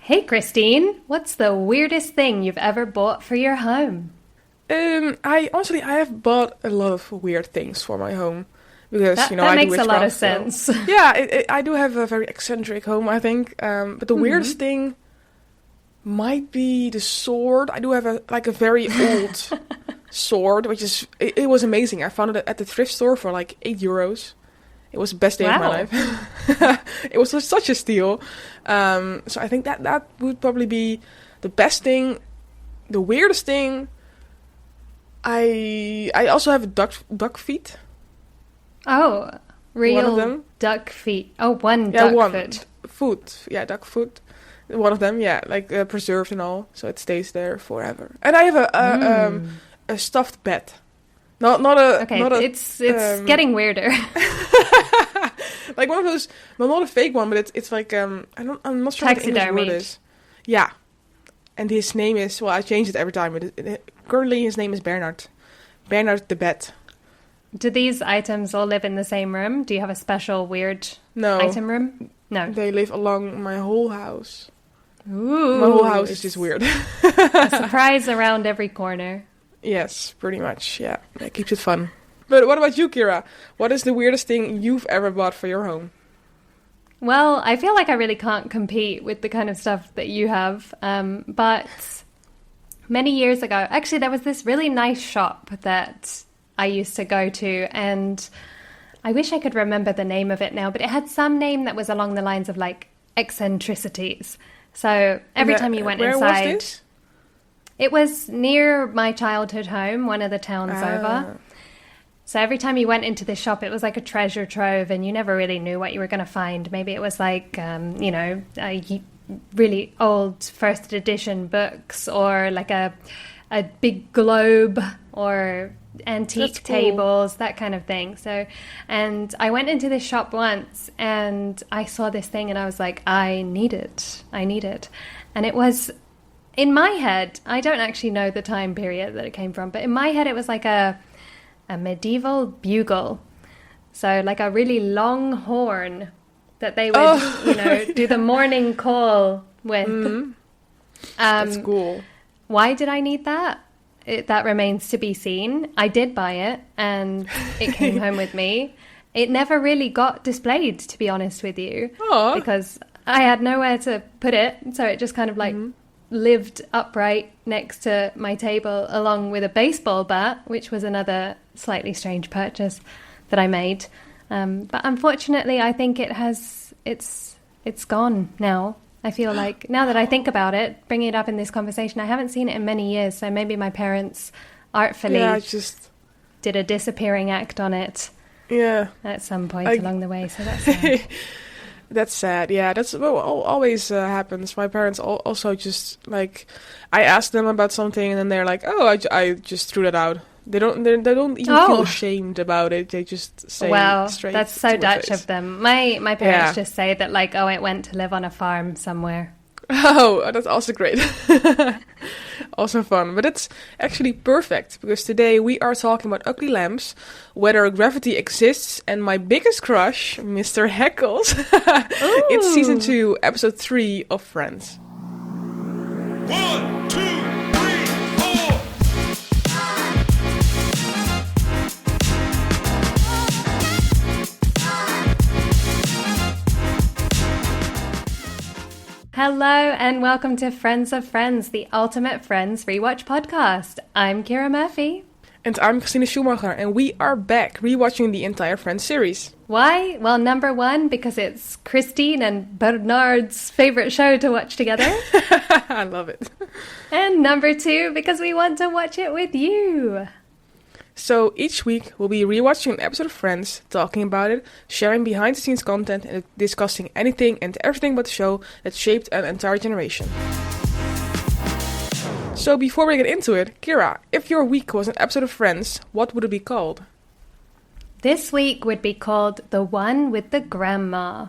Hey Christine, what's the weirdest thing you've ever bought for your home? I have bought a lot of weird things for my home because That, I do makes a lot of witchcraft. sense. Yeah, I do have a very eccentric home, I think. But the weirdest thing might be the sword. I do have a very old sword, which is it was amazing. I found it at the thrift store for like €8. It was the best day of my Wow. life. It was such a steal. So I think that would probably be the best thing. The weirdest thing. I also have duck feet. Oh, One of real them. duck feet. Oh, one Yeah, duck one foot. foot. Yeah, duck foot. One of them. Yeah, like preserved and all, so it stays there forever. And I have a stuffed bat. Not a Okay, not a it's um, getting weirder. like one of those. No, not a fake one, but it's like I'm not sure what the English word Taxidermied. is. Yeah, and his name is I change it every time. But currently his name is Bernard. Bernard the bat. Do these items all live in the same room? Do you have a special weird No, item room? No. they live along my whole house. Ooh, My whole house is it's just weird. a surprise around every corner. Yes, pretty much. Yeah, that keeps it fun. But what about you, Ciara? What is the weirdest thing you've ever bought for your home? Well, I feel like I really can't compete with the kind of stuff that you have. But many years ago, actually, there was this really nice shop that I used to go to, and I wish I could remember the name of it now, but it had some name that was along the lines of like eccentricities. So every time you went Where inside, was this? it was near my childhood home, one of the towns over. So every time you went into the shop, it was like a treasure trove, and you never really knew what you were going to find. Maybe it was like, really old first edition books, or like a big globe, or antique That's cool. tables, that kind of thing. So, and I went into this shop once, and I saw this thing, and I was like, I need it. And it was, in my head, I don't actually know the time period that it came from, but in my head, it was like a medieval bugle. So like a really long horn that they would, do the morning call with. That's cool. Why did I need that? That remains to be seen. I did buy it, and it came home with me. It never really got displayed, to be honest with you, Aw. because I had nowhere to put it. So it just kind of like lived upright next to my table, along with a baseball bat, which was another slightly strange purchase that I made. But unfortunately, I think it's gone now. I feel like, now that I think about it, bringing it up in this conversation, I haven't seen it in many years, so maybe my parents artfully Yeah, did a disappearing act on it yeah. at some point along the way, so that's sad. That's sad. Yeah, that's what always happens. My parents also just like, I ask them about something and then they're like, "Oh, I just threw that out." They don't even feel ashamed about it. They just say Well, straight. that's so to my Dutch face. of them. My parents Yeah. just say that, like, oh, it went to live on a farm somewhere. Oh, that's also great. Also fun. But it's actually perfect because today we are talking about ugly lamps, whether gravity exists, and my biggest crush, Mr. Heckles. It's season 2, episode 3 of Friends. 1, 2, 3, 4. Hello and welcome to Friends of Friends, the ultimate Friends rewatch podcast. I'm Ciara Murphy. And I'm Christina Schumacher, and we are back rewatching the entire Friends series. Why? Well, number one, because it's Christine and Bernard's favorite show to watch together. I love it. And number two, because we want to watch it with you. So each week we'll be rewatching an episode of Friends, talking about it, sharing behind the scenes content, and discussing anything and everything about the show that shaped an entire generation. So before we get into it, Ciara, if your week was an episode of Friends, what would it be called? This week would be called The One with the Grandma.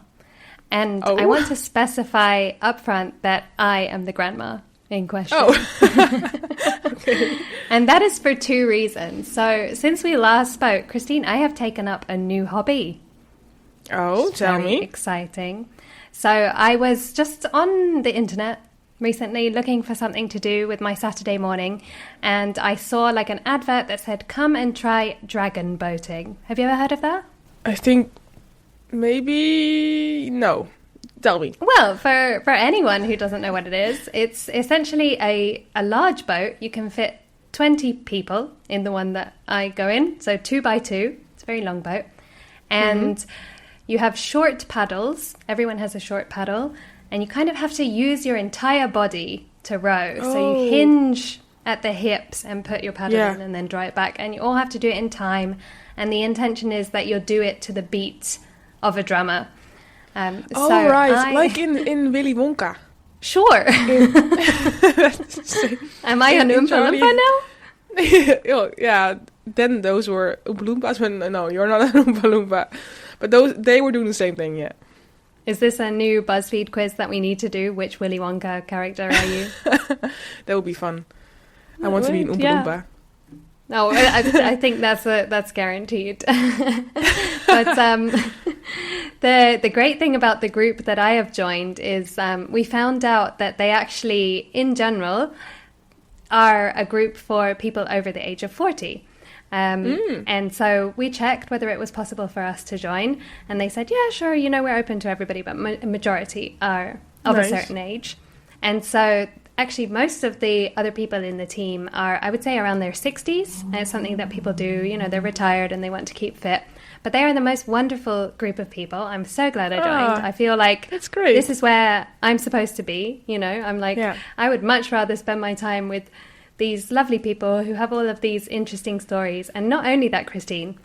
And Oh. I want to specify upfront that I am the grandma in question. Oh, okay. And that is for two reasons. So since we last spoke, Christine, I have taken up a new hobby. Oh, tell Very me. exciting. So I was just on the internet recently looking for something to do with my Saturday morning, and I saw like an advert that said, come and try dragon boating. Have you ever heard of that? I think maybe no. Tell me. Well, for anyone who doesn't know what it is, it's essentially a large boat. You can fit 20 people in the one that I go in, so 2 by 2. It's a very long boat. And you have short paddles. Everyone has a short paddle. And you kind of have to use your entire body to row. Oh. So you hinge at the hips and put your paddle in and then draw it back. And you all have to do it in time. And the intention is that you'll do it to the beat of a drummer. Like in Willy Wonka. Sure. Am I an Oompa Loompa now? Yeah, then those were Oompa Loompas. But no, you're not an Oompa Loompa. But they were doing the same thing, yeah. Is this a new BuzzFeed quiz that we need to do? Which Willy Wonka character are you? That would be fun. I want to be an Oompa Loompa. No, I think that's guaranteed. But the great thing about the group that I have joined is we found out that they actually, in general, are a group for people over the age of 40. And so we checked whether it was possible for us to join, and they said, yeah, sure, we're open to everybody, but majority are of a certain age. And so actually most of the other people in the team are, I would say, around their 60s, and it's something that people do, they're retired and they want to keep fit. But they are the most wonderful group of people. I'm so glad I joined. I feel like that's great. This is where I'm supposed to be, I'm like, I would much rather spend my time with these lovely people who have all of these interesting stories. And not only that, Christine,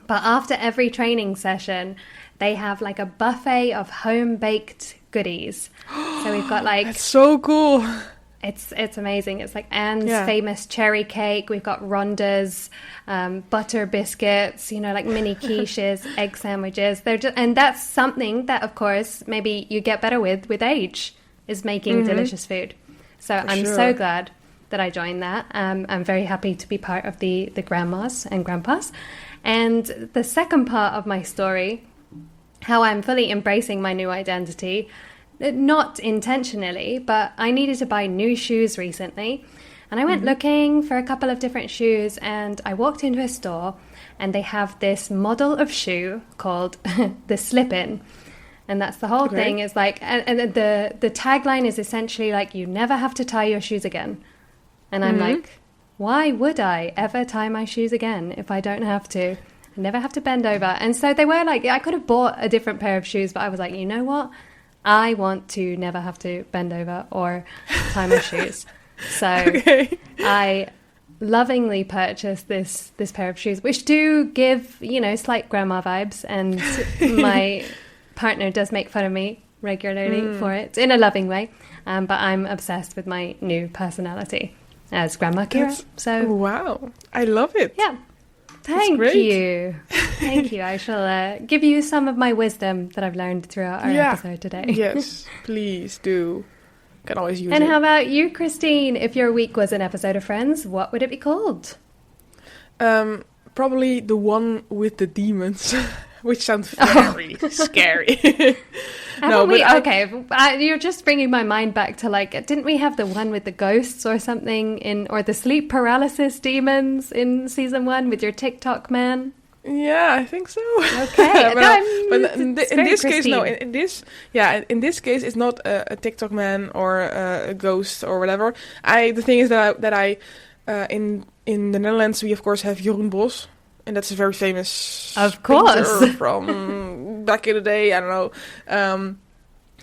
but after every training session, they have like a buffet of home-baked goodies. So we've got like... That's so cool. It's amazing. It's like Anne's famous cherry cake. We've got Rhonda's butter biscuits, like mini quiches, egg sandwiches. And that's something that, of course, maybe you get better with age, is making delicious food. So I'm so glad that I joined that. I'm very happy to be part of the grandmas and grandpas. And the second part of my story, how I'm fully embracing my new identity, not intentionally, but I needed to buy new shoes recently. And I went looking for a couple of different shoes, and I walked into a store, and they have this model of shoe called the slip-in. And that's the whole thing. Is like, and the tagline is essentially like, you never have to tie your shoes again. And I'm like, why would I ever tie my shoes again if I don't have to? I never have to bend over. And so they were like, I could have bought a different pair of shoes, but I was like, you know what? I want to never have to bend over or tie my shoes. So I lovingly purchased this pair of shoes, which do give, slight grandma vibes. And my partner does make fun of me regularly for it in a loving way. But I'm obsessed with my new personality as Grandma Ciara. So wow, I love it. Yeah. Thank you. Thank you. I shall give you some of my wisdom that I've learned throughout our episode today. Yes, please do. Can always use it. And how about you, Christine? If your week was an episode of Friends, what would it be called? Probably the one with the demons, which sounds very scary. You're just bringing my mind back to didn't we have the one with the ghosts or something or the sleep paralysis demons in season 1 with your TikTok man? Yeah, I think so. Okay, but in this case, no. In this case, it's not a TikTok man or a ghost or whatever. The thing is that I in the Netherlands we of course have Jeroen Bos. And that's a very famous painter from back in the day. I don't know.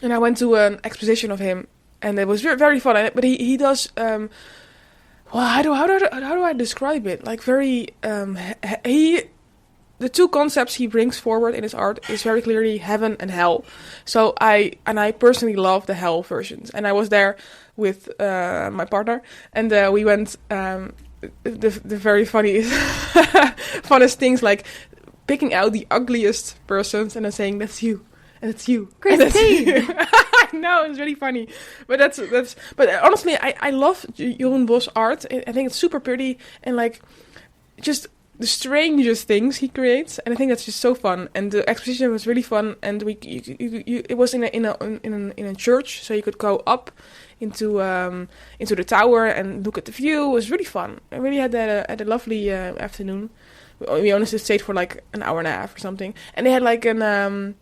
And I went to an exposition of him, and it was very, very fun. But he does. Well, how do I describe it? Like very. The two concepts he brings forward in his art is very clearly heaven and hell. So I personally love the hell versions, and I was there with my partner, and we went. The very funniest things, like picking out the ugliest persons and then saying that's you and it's you, Christine. I know, it's really funny, but that's. But honestly, I love Jeroen Bos art. I think it's super pretty and just the strangest things he creates, and I think that's just so fun. And the exposition was really fun, and it was in a church, so you could go up into the tower and look at the view. It was really fun. I really had a lovely afternoon. We honestly stayed for like an hour and a half or something, and they had like an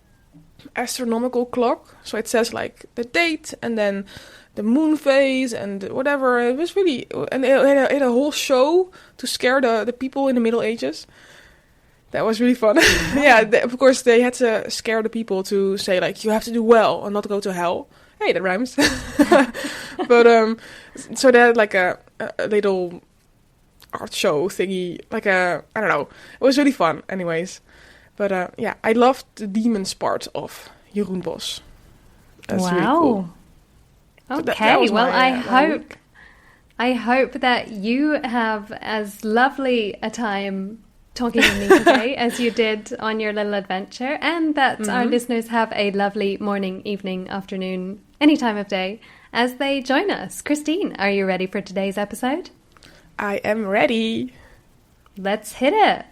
astronomical clock, so it says like the date and then the moon phase and whatever. It was really, and it had a whole show to scare the people in the Middle Ages. That was really fun. Yeah, of course they had to scare the people to say like, you have to do well and not go to hell. Hey, that rhymes. But so they had like a little art show thingy, like I don't know. It was really fun, anyways. But yeah, I loved the demons part of Jeroen Bos. That's really cool. Okay, So that I hope that you have as lovely a time talking to me today as you did on your little adventure, and that our listeners have a lovely morning, evening, afternoon, any time of day as they join us. Christine, are you ready for today's episode? I am ready. Let's hit it.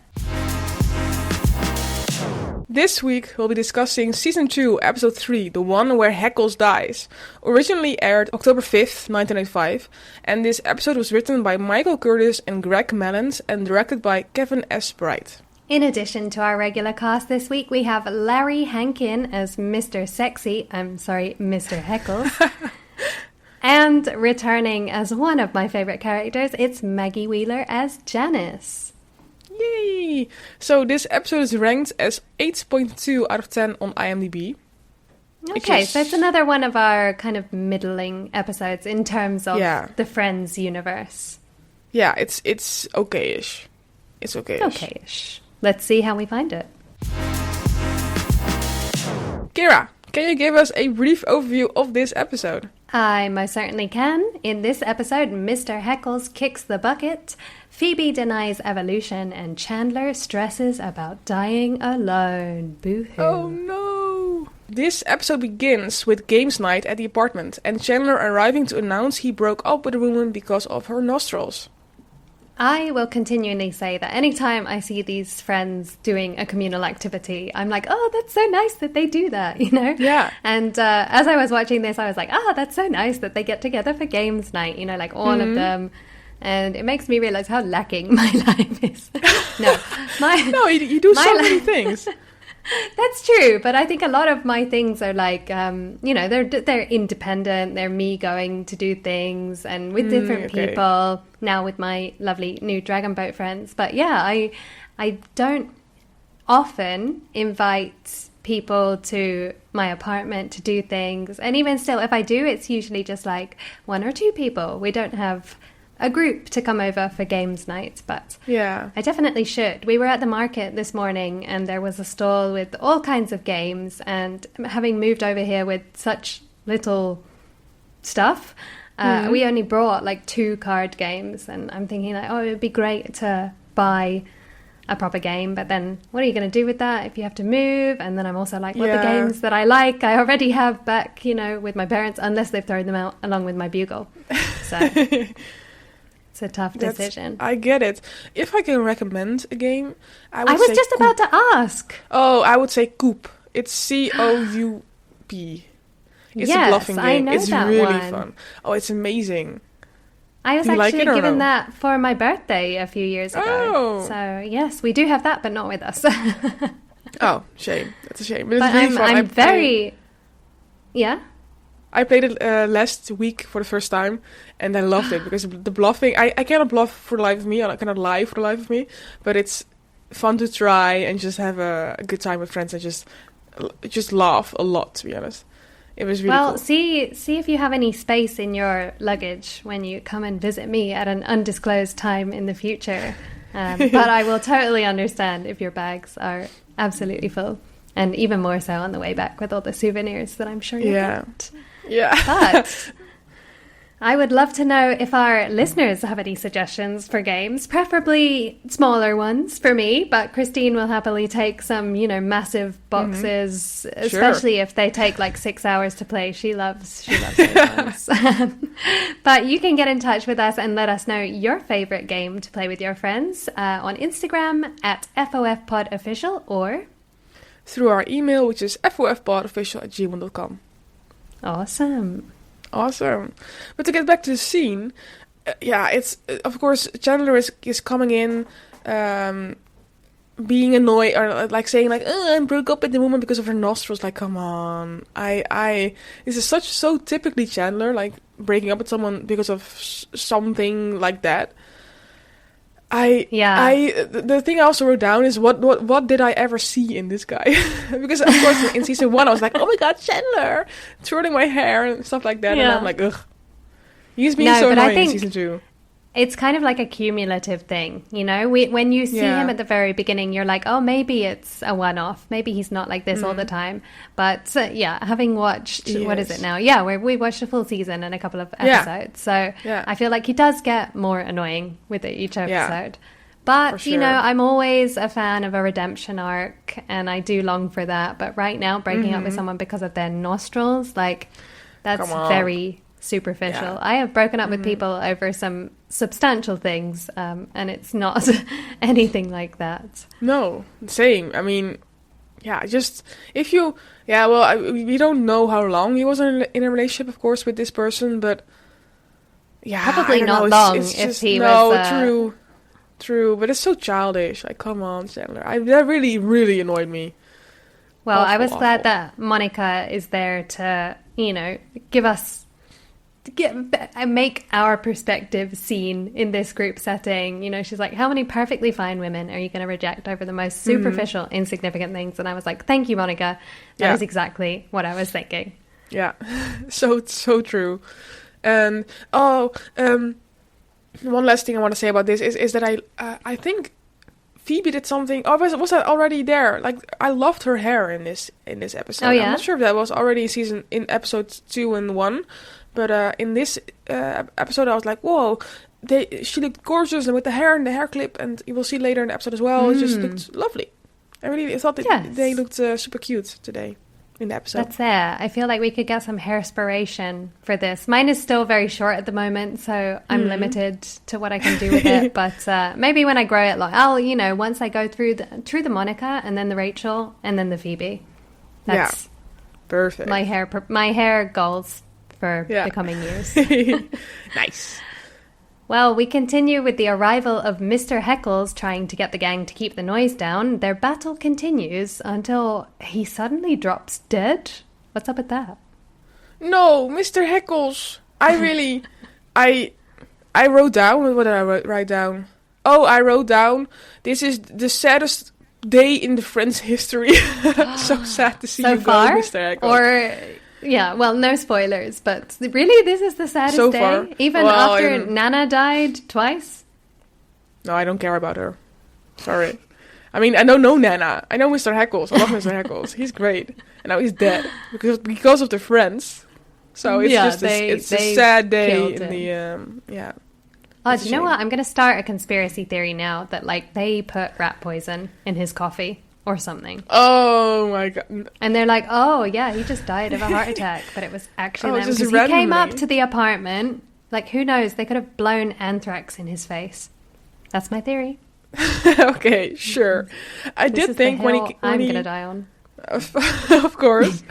This week, we'll be discussing Season 2, Episode 3, The One Where Heckles Dies. Originally aired October 5th, 1995, and this episode was written by Michael Curtis and Greg Mellons and directed by Kevin S. Bright. In addition to our regular cast this week, we have Larry Hankin as Mr. Mr. Heckles. And returning as one of my favourite characters, it's Maggie Wheeler as Janice. Yay! So this episode is ranked as 8.2 out of 10 on IMDb. Okay, so it's another one of our kind of middling episodes in terms of the Friends universe. Yeah, it's okay-ish. It's okay-ish. Okay-ish. Let's see how we find it. Ciara, can you give us a brief overview of this episode? I most certainly can. In this episode, Mr. Heckles kicks the bucket, Phoebe denies evolution, and Chandler stresses about dying alone. Boo-hoo. Oh no! This episode begins with games night at the apartment, and Chandler arriving to announce he broke up with a woman because of her nostrils. I will continually say that anytime I see these friends doing a communal activity, I'm like, oh, that's so nice that they do that, you know? Yeah. And as I was watching this, I was like, that's so nice that they get together for games night, you know, like all of them. And it makes me realize how lacking my life is. You do so many things. That's true, but I think a lot of my things are like, they're independent. They're me going to do things and with different people. Now with my lovely new Dragon Boat friends, but yeah, I don't often invite people to my apartment to do things, and even still, if I do, it's usually just like one or two people. We don't have a group to come over for games night, but yeah, I definitely should. We were at the market this morning and there was a stall with all kinds of games, and having moved over here with such little stuff, we only brought like 2 card games, and I'm thinking like, it would be great to buy a proper game, but then what are you going to do with that if you have to move? And then I'm also like, the games that I like, I already have back, with my parents, unless they've thrown them out along with my bugle. So it's a tough decision. I get it. If I can recommend a game, I was just about to ask. Oh, I would say Coop. It's C-O-U-P. It's a bluffing game. I know it's that really one. fun. Oh, it's amazing. I was actually given that for my birthday a few years ago. Oh. So yes, we do have that, but not with us. Oh, shame. That's a shame. But it's really fun. I'm very... Yeah? I played it last week for the first time, and I loved it because the bluffing... I cannot bluff for the life of me, I cannot lie for the life of me, but it's fun to try and just have a good time with friends and just laugh a lot, to be honest. It was really cool. see if you have any space in your luggage when you come and visit me at an undisclosed time in the future. But I will totally understand if your bags are absolutely full, and even more so on the way back with all the souvenirs that I'm sure you got. Yeah. But I would love to know if our listeners have any suggestions for games, preferably smaller ones for me, but Christine will happily take some, massive boxes, especially if they take like 6 hours to play. She loves those ones. But you can get in touch with us and let us know your favorite game to play with your friends on Instagram at FOFPodOfficial or through our email, which is fofpodofficial@gmail.com. Awesome. But to get back to the scene, it's of course Chandler is coming in, being annoyed or like saying like, "Oh, I broke up with the woman because of her nostrils." Like, come on, this is so typically Chandler, like breaking up with someone because of something like that. The thing I also wrote down is what did I ever see in this guy? Because of course in season 1 I was like, oh my god, Chandler, twirling my hair and stuff like that, and I'm like, ugh, he's being so annoying in season 2. It's kind of like a cumulative thing, when you see him at the very beginning, you're like, oh, maybe it's a one-off, maybe he's not like this all the time. But having watched, what is it now? We watched a full season and a couple of episodes, so I feel like he does get more annoying with each episode. But sure. I'm always a fan of a redemption arc, and I do long for that. But right now, breaking up with someone because of their nostrils, like, that's very superficial. I have broken up with people over some substantial things, and it's not anything like that. No, same. I mean, just if you, we don't know how long he was in a relationship, of course, with this person, but probably not long. It's if just, he was true, but it's so childish. Like, come on, Chandler. That really, really annoyed me. Well, I was glad that Monica is there to, give us. Make our perspective seen in this group setting. She's like, how many perfectly fine women are you going to reject over the most superficial, insignificant things? And I was like, thank you, Monica. That is exactly what I was thinking. Yeah, so true. And one last thing I want to say about this is that I think Phoebe did something. Oh, was that already there? Like, I loved her hair in this episode. Oh, yeah? I'm not sure if that was already in episodes 2 and 1. But in this episode, I was like, whoa, she looked gorgeous, and with the hair and the hair clip, and you will see later in the episode as well, it just looked lovely. I really thought that they looked super cute today in the episode. That's there. I feel like we could get some hairspiration for this. Mine is still very short at the moment, so I'm limited to what I can do with it. But maybe when I grow it long, I'll, once I go through the Monica, and then the Rachel, and then the Phoebe. That's perfect. My hair goals for the coming years. Nice. Well, we continue with the arrival of Mr. Heckles trying to get the gang to keep the noise down. Their battle continues until he suddenly drops dead. What's up with that? No, Mr. Heckles. I wrote down, what did I write down? Oh, I wrote down, this is the saddest day in the Friends history. So sad to see you go, Mr. Heckles. Or... yeah, well, no spoilers, but really, this is the saddest so day? far. Even after Nana died twice? No, I don't care about her. Sorry. I mean, I don't know Nana. I know Mr. Heckles. I love Mr. Heckles. He's great. And now he's dead. Because of the Friends. So it's just it's a sad day in the... Oh, do you know what? I'm going to start a conspiracy theory now that, like, they put rat poison in his coffee. Or something. Oh my god. And they're like, oh yeah, he just died of a heart attack. But it was actually them. Because he came up to the apartment. Like, who knows? They could have blown anthrax in his face. That's my theory. Okay, sure. I did think when I'm going to die on. Of course.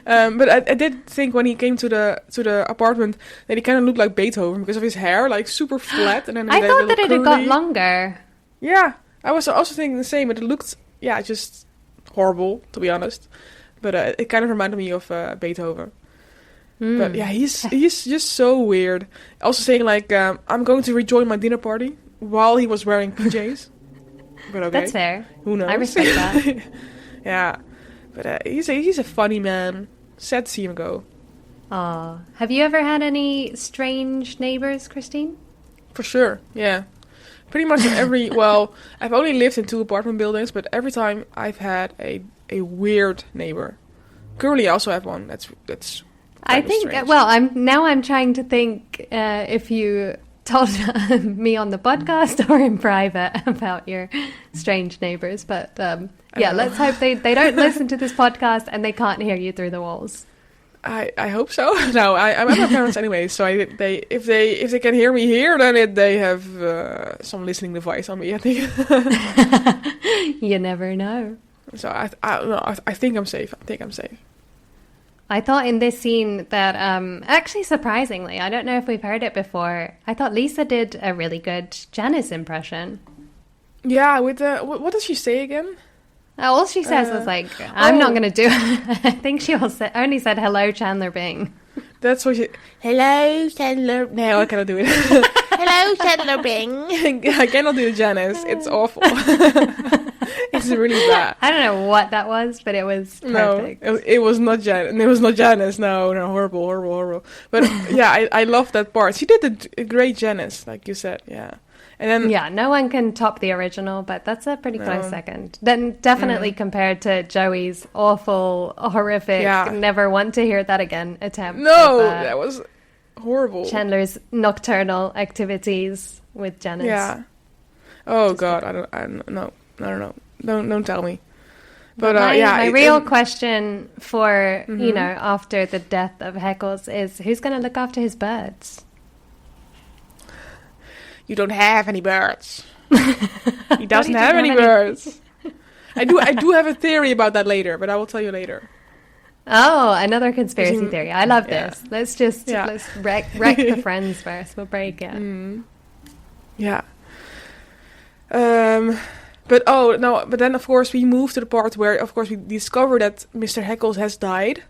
But I did think when he came to the apartment that he kind of looked like Beethoven because of his hair, like super flat. And then I thought that it had got longer. Yeah, I was also thinking the same, but it looked... just horrible, to be honest. But it kind of reminded me of Beethoven. But yeah, he's just so weird. Also saying like, I'm going to rejoin my dinner party while he was wearing PJs. But okay. That's fair. Who knows? I respect that. Yeah. But he's a funny man. Sad to see him go. Aw. Have you ever had any strange neighbors, Christine? For sure, yeah. Pretty much I've only lived in 2 apartment buildings, but every time I've had a weird neighbor. Currently, I also have one. That's I think, well, I'm trying to think if you told me on the podcast or in private about your strange neighbors. But let's hope they don't listen to this podcast and they can't hear you through the walls. I hope so. No, I'm at my parents anyway, so if they can hear me here, then they have some listening device on me, I think. You never know. So I think I'm safe. I thought in this scene that, actually surprisingly, I don't know if we've heard it before, I thought Lisa did a really good Janice impression. Yeah, with what does she say again? All she says was like, I'm not going to do it. I think she only said, hello, Chandler Bing. That's what she... Hello, Chandler... No, I cannot do it. Hello, Chandler Bing. I cannot do Janice. It's awful. It's really bad. I don't know what that was, but it was perfect. No, it was not Janice. It was not Janice. No, horrible. But yeah, I love that part. She did a great Janice, like you said. Yeah. And then, yeah, no one can top the original, but that's a pretty close second. Then definitely compared to Joey's awful, horrific, never want to hear that again attempt. No, that was horrible. Chandler's nocturnal activities with Janice. Yeah. Oh God, I don't know. Don't tell me. But my real question for after the death of Heckles is who's going to look after his birds? You don't have any birds. He doesn't have any birds. I do have a theory about that later, but I will tell you later. Oh, another conspiracy theory. I love this. Let's wreck the friends first. We'll break it. Yeah. But then of course we move to the part where of course we discover that Mr. Heckles has died.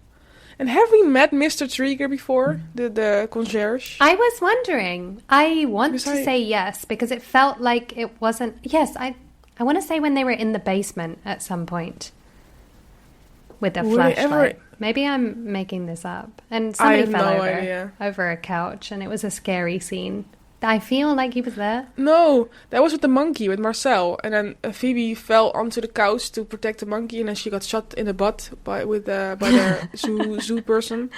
And have we met Mr. Trigger before, the concierge? I was wondering. I want to say yes, because it felt like it wasn't... Yes, I want to say when they were in the basement at some point with a flashlight. Maybe I'm making this up. And somebody fell over a couch, and it was a scary scene. I feel like he was there. No, that was with the monkey, with Marcel. And then Phoebe fell onto the couch to protect the monkey, and then she got shot in the butt by their zoo person.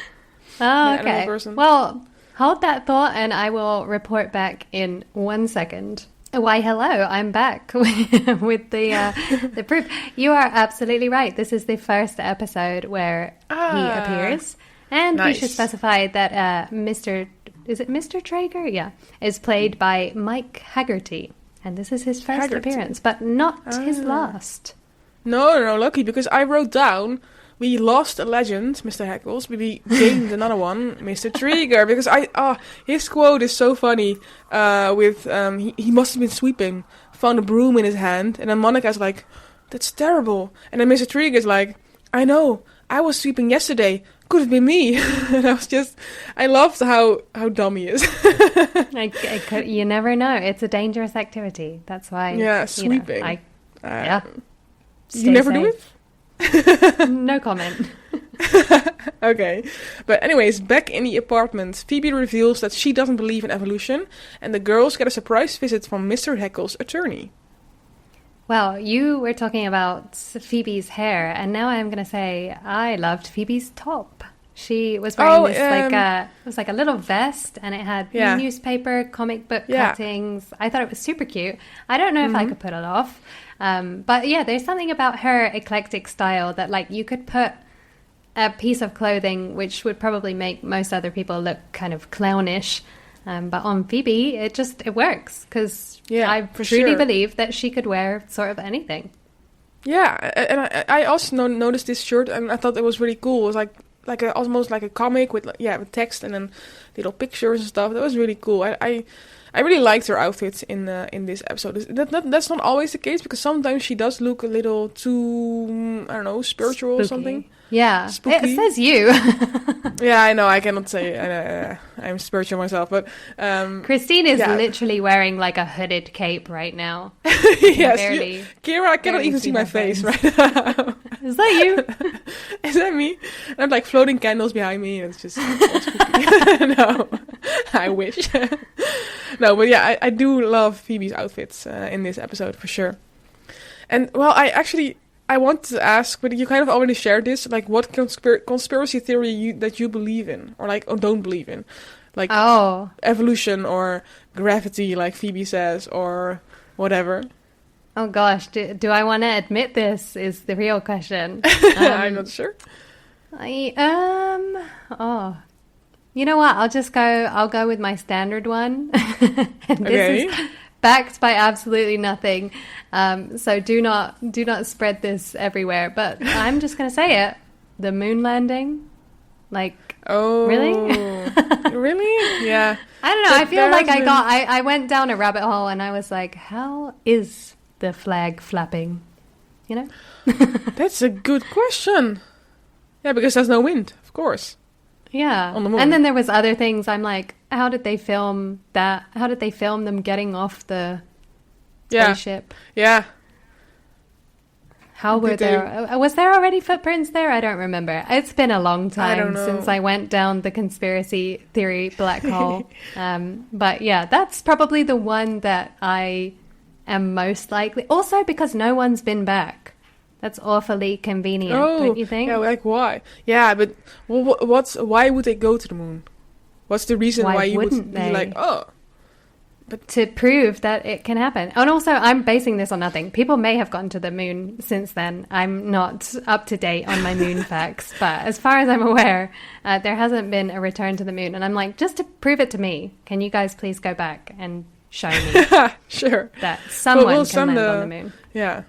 Oh, okay. Person. Well, hold that thought, and I will report back in 1 second. Why, hello, I'm back with the proof. You are absolutely right. This is the first episode where he appears. And we should specify that Is it Mr. Traeger? Yeah. Is played by Mike Haggerty. And this is his first appearance, but not his last. No, lucky, because I wrote down, we lost a legend, Mr. Heckles, but we gained another one, Mr. Traeger, because his quote is so funny, he must have been sweeping, found a broom in his hand, and then Monica's like, that's terrible. And then Mr. Traeger is like, I know, I was sweeping yesterday, could have been me. And I loved how dumb he is. You never know. It's a dangerous activity. That's why. Yeah, sweeping. You never safe. Do it? No comment. Okay. But anyways, back in the apartment, Phoebe reveals that she doesn't believe in evolution, and the girls get a surprise visit from Mr. Heckles' attorney. Well, you were talking about Phoebe's hair, and now I'm going to say I loved Phoebe's top. She was wearing it was like a little vest, and it had newspaper, comic book cuttings. I thought it was super cute. I don't know if I could put it off. But yeah, there's something about her eclectic style that like you could put a piece of clothing which would probably make most other people look kind of clownish. But on Phoebe, it works because I truly believe that she could wear sort of anything. Yeah, and I also noticed this shirt, and I thought it was really cool. It was almost like a comic with text and then little pictures and stuff. That was really cool. I really liked her outfits in this episode. That's not always the case because sometimes she does look a little too spiritual Spooky. Or something. Yeah, spooky. It says you. Yeah, I know. I cannot say I'm spiritual myself, but Christine is literally wearing like a hooded cape right now. Yes, Ciara, I cannot even see my face right now. Is that you? Is that me? And I have like floating candles behind me, and it's just spooky. No, I wish. No, but yeah, I do love Phoebe's outfits in this episode for sure. And well, I I want to ask, but you kind of already shared this, like what conspiracy theory that you believe in, or like don't believe in, like evolution or gravity, like Phoebe says, or whatever. Oh gosh, do I want to admit this? Is the real question. I'm not sure. You know what? I'll go with my standard one. And this is backed by absolutely nothing. So do not spread this everywhere. But I'm just going to say it. The moon landing. Like, really? Really? Yeah. I don't know. I feel like I went down a rabbit hole and I was like, how is the flag flapping? You know? That's a good question. Yeah, because there's no wind, of course. Yeah. On the moon. And then there was other things. I'm like, how did they film that? How did they film them getting off the spaceship? Yeah. How were there? Was there already footprints there? I don't remember. It's been a long time since I went down the conspiracy theory black hole. But yeah, that's probably the one that I am most likely. Also because no one's been back. That's awfully convenient, don't you think? Yeah, like why? Yeah, but why would they go to the moon? What's the reason why you would be like, But to prove that it can happen. And also, I'm basing this on nothing. People may have gone to the moon since then. I'm not up to date on my moon facts. But as far as I'm aware, there hasn't been a return to the moon. And I'm like, just to prove it to me, can you guys please go back and show me sure that someone can land on the moon? Yeah.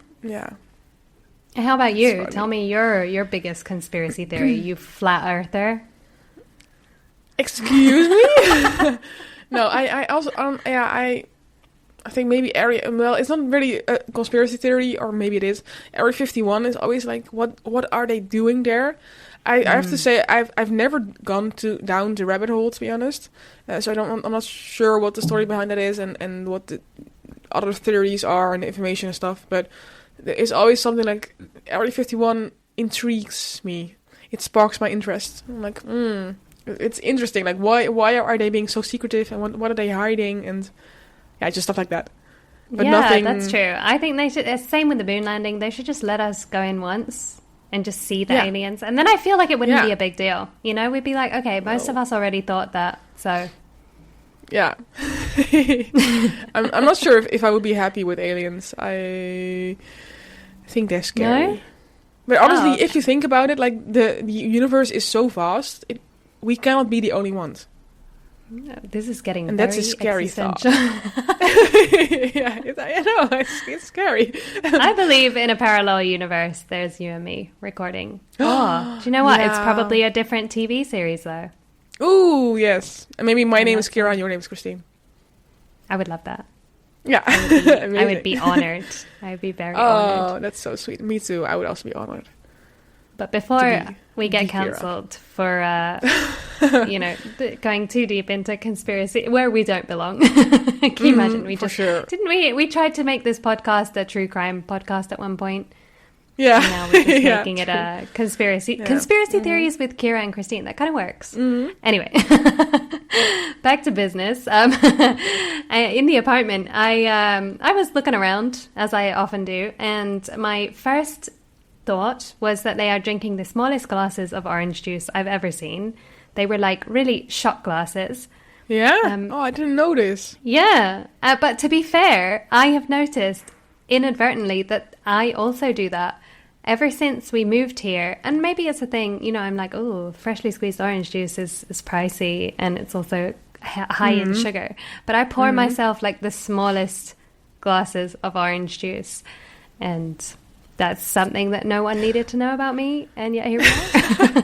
How about you? Tell me your biggest conspiracy theory, you flat earther. Excuse me? No, I also I think maybe it's not really a conspiracy theory, or maybe it is. Area 51 is always like, what are they doing there? I have to say I've never gone down the rabbit hole, to be honest. So I'm not sure what the story behind that is and what the other theories are and the information and stuff. But there is always something like Area 51 intrigues me. It sparks my interest. I'm like, it's interesting. Like, why are they being so secretive, and what are they hiding? And just stuff like that. But nothing. That's true. I think they should. Same with the moon landing. They should just let us go in once and just see the aliens, and then I feel like it wouldn't be a big deal. You know, we'd be like, okay, most of us already thought that, so. Yeah. I'm not sure if I would be happy with aliens. I think they're scary. No? But honestly, if you think about it, like the universe is so vast, we cannot be the only ones. This is getting and very that's a scary thought. I know, it's scary. I believe in a parallel universe. There's you and me recording. Do you know what? Yeah. It's probably a different TV series, though. Ooh, yes. And maybe my name is Ciara and your name is Christine. I would love that. Yeah. I would be honored. I would be very honored. Oh, that's so sweet. Me too. I would also be honored. But before we get cancelled for, going too deep into conspiracy, where we don't belong. Can you imagine? Didn't we? We tried to make this podcast a true crime podcast at one point. Yeah. And now we're just making it a conspiracy theories with Ciara and Christine. That kind of works. Mm-hmm. Anyway, back to business. In the apartment, I was looking around, as I often do, and my first thought was that they are drinking the smallest glasses of orange juice I've ever seen. They were like really shot glasses. Yeah? I didn't notice. Yeah. But to be fair, I have noticed inadvertently that I also do that. Ever since we moved here, and maybe it's a thing, I'm like, oh, freshly squeezed orange juice is pricey, and it's also high in sugar. But I pour myself like the smallest glasses of orange juice, and that's something that no one needed to know about me, and yet here we are.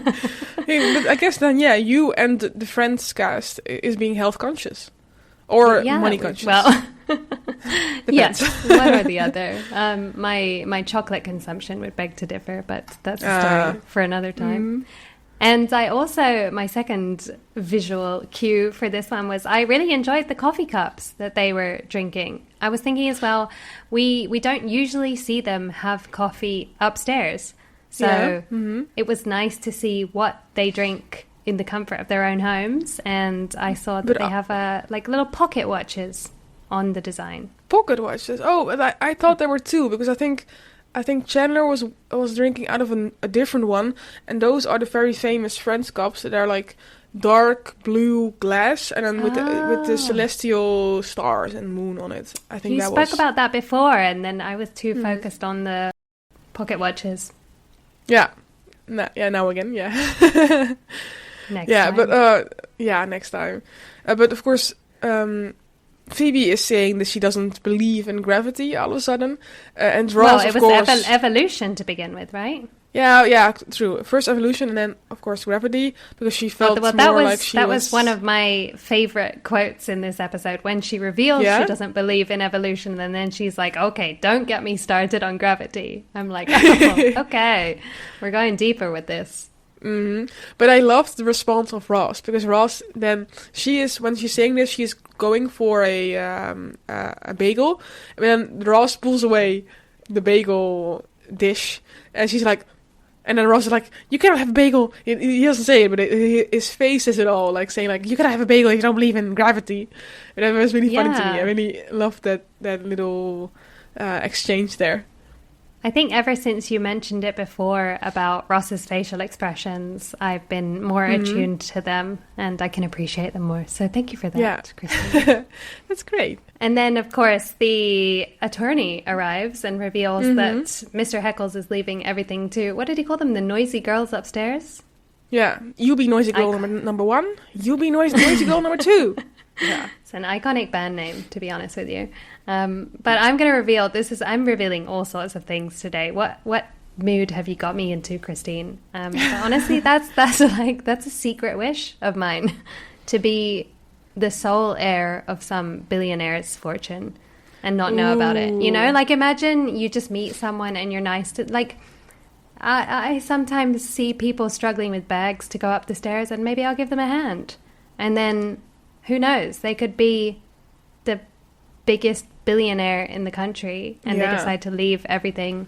But I guess then, you and the Friends cast is being health conscious. Or money conscious. Well, yes, one or the other. My chocolate consumption would beg to differ, but that's a story for another time. And I also, my second visual cue for this one was I really enjoyed the coffee cups that they were drinking. I was thinking as well, we don't usually see them have coffee upstairs. So it was nice to see what they drink in the comfort of their own homes, and I saw that they have like little pocket watches on the design. Pocket watches? Oh, but I thought there were two, because I think I think Chandler was drinking out of a different one, and those are the very famous French cups that are like dark blue glass, and then with the celestial stars and moon on it. I think you that spoke about that before, and then I was too focused on the pocket watches. Yeah, now again, yeah. Next time. But next time. But of course, Phoebe is saying that she doesn't believe in gravity all of a sudden, and Ross, it of was course, evolution to begin with, right? Yeah, true. First evolution, and then of course gravity, because she felt that was one of my favorite quotes in this episode when she reveals she doesn't believe in evolution, and then she's like, "Okay, don't get me started on gravity." I'm like, oh, "Okay, we're going deeper with this." Mm-hmm. But I loved the response of Ross, because Ross then when she's saying this, she's going for a bagel, and then Ross pulls away the bagel dish, and she's like. And then Ross is like, "You cannot have a bagel." He doesn't say it, but his face says it all, like saying, like, "You cannot have a bagel if you don't believe in gravity." And that was really funny to me. I really loved that little exchange there. I think ever since you mentioned it before about Ross's facial expressions, I've been more attuned to them, and I can appreciate them more. So thank you for that, Christine. That's great. And then, of course, the attorney arrives and reveals that Mr. Heckles is leaving everything to, what did he call them, the noisy girls upstairs? Yeah, you be noisy girl number one, you be noisy girl number two. Yeah. It's an iconic band name, to be honest with you. But I'm going to reveal, I'm revealing all sorts of things today. What mood have you got me into, Christine? But honestly, that's a secret wish of mine, to be the sole heir of some billionaire's fortune and not know about it. You know, like imagine you just meet someone and you're nice to, like, I sometimes see people struggling with bags to go up the stairs, and maybe I'll give them a hand. And then, who knows, they could be the biggest billionaire in the country, and they decide to leave everything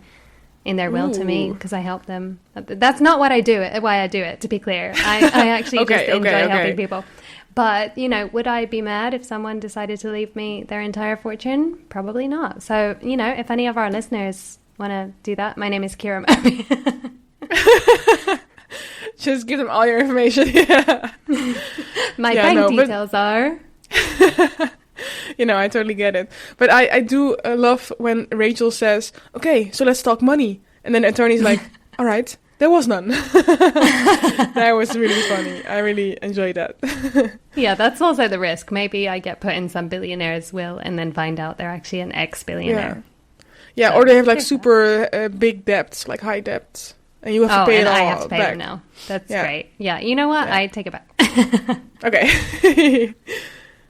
in their will to me because I help them. That's not why I do it, to be clear. I actually enjoy helping people. But, you know, would I be mad if someone decided to leave me their entire fortune? Probably not. So, you know, if any of our listeners want to do that, my name is Ciara. Just give them all your information. Yeah. My bank details are... You know, I totally get it. But I do love when Rachel says, "Okay, so let's talk money." And then the attorney's like, "All right, there was none." That was really funny. I really enjoyed that. Yeah, that's also the risk. Maybe I get put in some billionaire's will and then find out they're actually an ex-billionaire. Yeah, or they have like super big debts, like high debts. And you have to pay it all back. I have to pay them now. That's great. Yeah, you know what? Yeah. I take it back. Okay.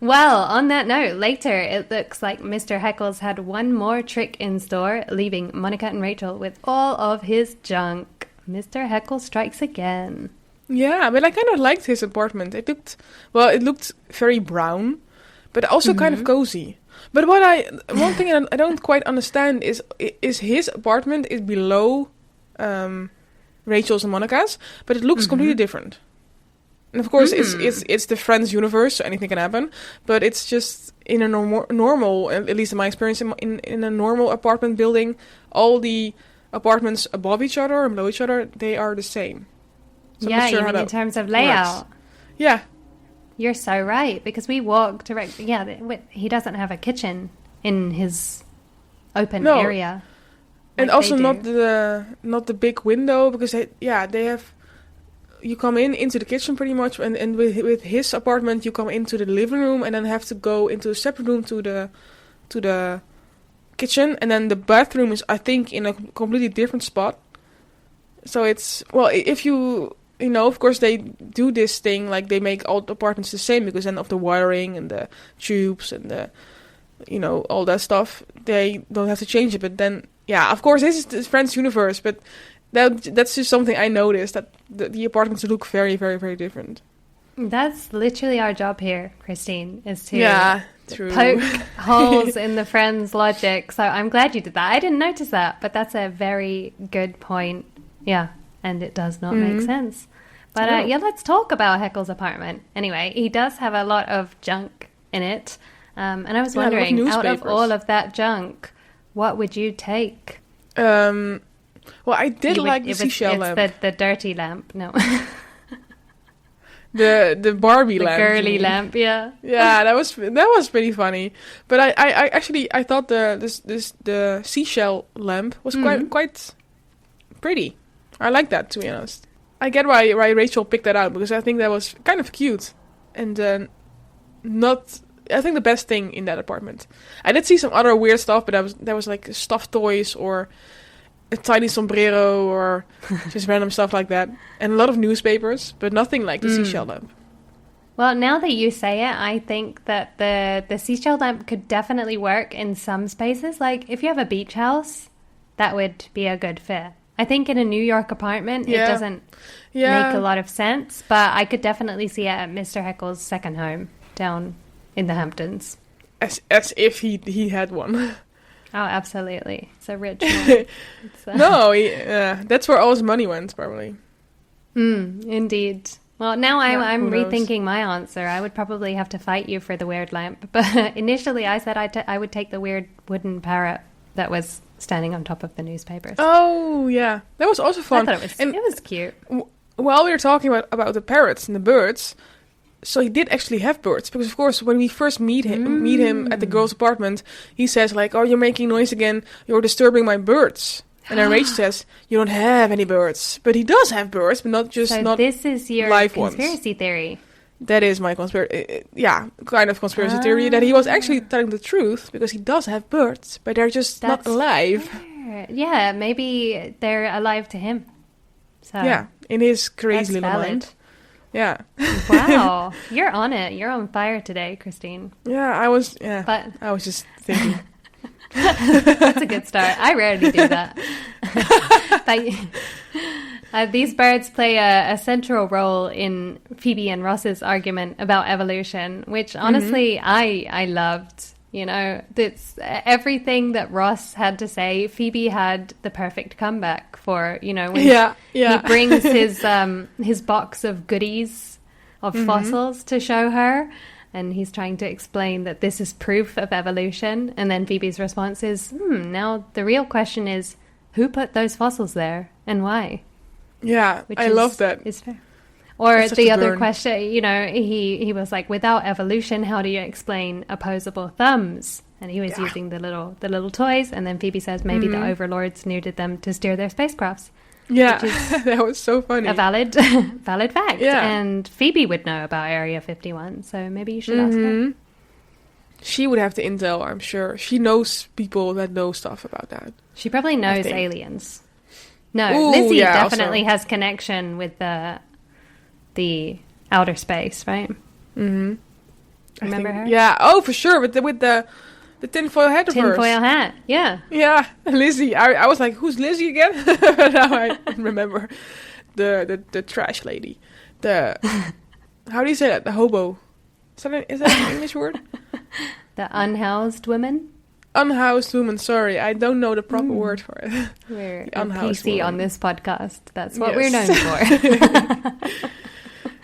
Well, on that note, later it looks like Mr. Heckles had one more trick in store, leaving Monica and Rachel with all of his junk. Mr. Heckles strikes again. Yeah, but I kind of liked his apartment. It looked very brown, but also kind of cozy. But one thing I don't quite understand is his apartment is below Rachel's and Monica's, but it looks completely different. And of course, it's the Friends universe, so anything can happen. But it's just in a normal, at least in my experience, in a normal apartment building, all the apartments above each other and below each other, they are the same. So yeah, you mean in terms of layout? Works. Yeah. You're so right, because we walk directly. Yeah, he doesn't have a kitchen in his open area. And also not the big window, because they have... You come into the kitchen pretty much, and with his apartment you come into the living room and then have to go into a separate room to the kitchen, and then the bathroom is, I think, in a completely different spot. So it's, well, if you know, of course they do this thing, like they make all the apartments the same, because then of the wiring and the tubes and the, you know, all that stuff, they don't have to change it. But then, yeah, of course this is the Friends universe, but that's just something I noticed, that the apartments look very, very, very different. That's literally our job here, Christine, is to poke holes in the Friends logic. So I'm glad you did that. I didn't notice that, but that's a very good point. Yeah, and it does not make sense. But let's talk about Heckles' apartment. Anyway, he does have a lot of junk in it. And I was wondering, out of all of that junk, what would you take? Well, I did like the seashell it's lamp. the dirty lamp. No. The Barbie The lamp. you girly mean. lamp, yeah. Yeah, that was pretty funny. But I actually I thought the seashell lamp was quite pretty. I like that, to be honest. I get why Rachel picked that out, because I think that was kind of cute and not. I think the best thing in that apartment. I did see some other weird stuff, but that was like stuffed toys or a tiny sombrero or just random stuff like that, and a lot of newspapers, but nothing like the seashell lamp. Well, now that you say it, I think that the seashell lamp could definitely work in some spaces. Like, if you have a beach house, that would be a good fit. I think in a New York apartment, it doesn't make a lot of sense, but I could definitely see it at Mr. Heckles' second home down in the Hamptons. As if he had one. Oh, absolutely. It's a rich man. No, that's where all his money went, probably. Indeed. Well, now I'm who knows? rethinking my answer. I would probably have to fight you for the weird lamp. But initially I said I would take the weird wooden parrot that was standing on top of the newspapers. Oh, yeah. That was also fun. I thought it was cute. While we were talking about the parrots and the birds, so he did actually have birds, because of course when we first meet him at the girl's apartment, he says like, "Oh, you're making noise again. You're disturbing my birds." And then Rach says, "You don't have any birds," but he does have birds, but not this is your live conspiracy ones. Theory. That is my conspiracy. Kind of conspiracy theory that he was actually telling the truth, because he does have birds, but they're just not alive. Fair. Yeah, maybe they're alive to him. So yeah, in his crazy little valid. mind. Yeah. Wow, you're on it. You're on fire today, Christine. Yeah, I was. Yeah, but I was just thinking. That's a good start. I rarely do that. But these birds play a central role in Phoebe and Ross's argument about evolution, which honestly I loved. You know, that's everything that Ross had to say. Phoebe had the perfect comeback for, you know, when he brings his box of goodies of fossils to show her, and he's trying to explain that this is proof of evolution. And then Phoebe's response is, now the real question is, who put those fossils there and why? Yeah, I love that. Is fair. Or the other question, you know, he was like, without evolution, how do you explain opposable thumbs? And he was using the little toys. And then Phoebe says maybe the overlords needed them to steer their spacecrafts. Yeah, that was so funny. A valid fact. Yeah. And Phoebe would know about Area 51, so maybe you should ask her. She would have the intel, I'm sure. She knows people that know stuff about that. She probably knows aliens. No, Lizzie definitely has connection with the outer space, right? Remember her? Yeah. Oh, for sure. With the tinfoil hat of hers. Tinfoil hat. Yeah. Yeah, Lizzie. I was like, who's Lizzie again? Now I remember the trash lady. How do you say that? The hobo. Is that an English word? The unhoused woman. Unhoused woman. Sorry, I don't know the proper word for it. We're unhoused PC woman. on this podcast. That's what we're known for.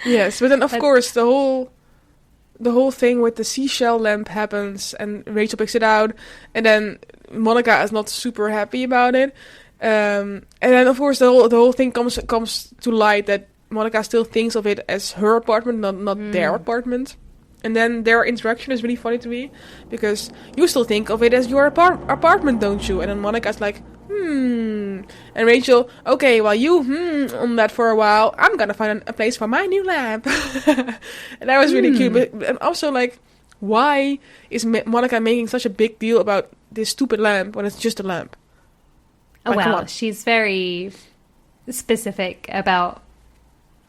Yes, but then of course the whole thing with the seashell lamp happens, and Rachel picks it out, and then Monica is not super happy about it, and then of course the whole thing comes to light that Monica still thinks of it as her apartment, not their apartment. And then their interaction is really funny to me, because you still think of it as your apartment, don't you? And then Monica's like, And Rachel, okay, while you on that for a while, I'm gonna find a place for my new lamp. And that was really cute. But and also, like, why is Monica making such a big deal about this stupid lamp when it's just a lamp? Oh, like, well, she's very specific about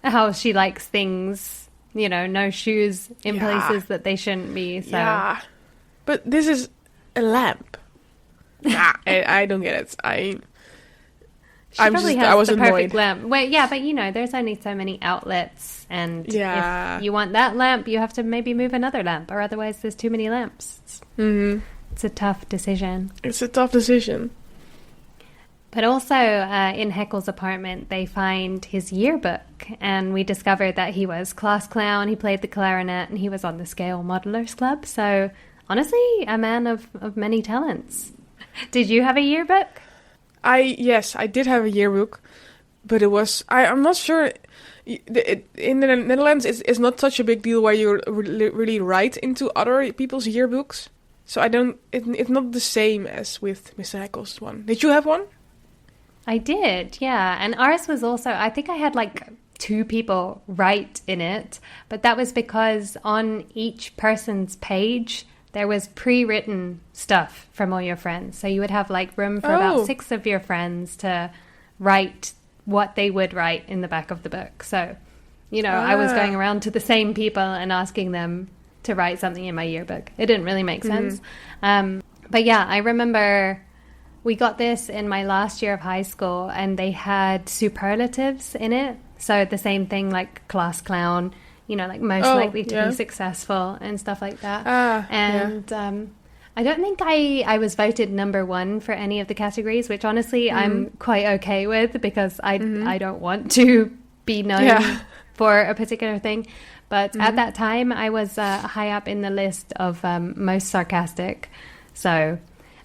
how she likes things. You know, no shoes in places that they shouldn't be. So. Yeah, but this is a lamp. I don't get it. I was the annoyed. Perfect lamp. Well, yeah, but you know, there's only so many outlets, and if you want that lamp, you have to maybe move another lamp, or otherwise there's too many lamps. It's a tough decision. But also in Heckles' apartment, they find his yearbook, and we discovered that he was class clown, he played the clarinet, and he was on the Scale Modelers Club. So, honestly, a man of many talents. Did you have a yearbook? I did have a yearbook, but it was I'm not sure. In the Netherlands, it's not such a big deal where you really write into other people's yearbooks. So I don't. It's not the same as with Mr. Heckles' one. Did you have one? I did, yeah. And ours was also, I think I had like 2 people write in it, but that was because on each person's page, there was pre-written stuff from all your friends. So you would have like room for about 6 of your friends to write what they would write in the back of the book. So, I was going around to the same people and asking them to write something in my yearbook. It didn't really make sense. But yeah, I remember we got this in my last year of high school and they had superlatives in it. So the same thing like class clown, like most likely to be successful and stuff like that. I don't think I was voted number 1 for any of the categories, which honestly I'm quite okay with because I don't want to be known for a particular thing. But at that time, I was high up in the list of most sarcastic. So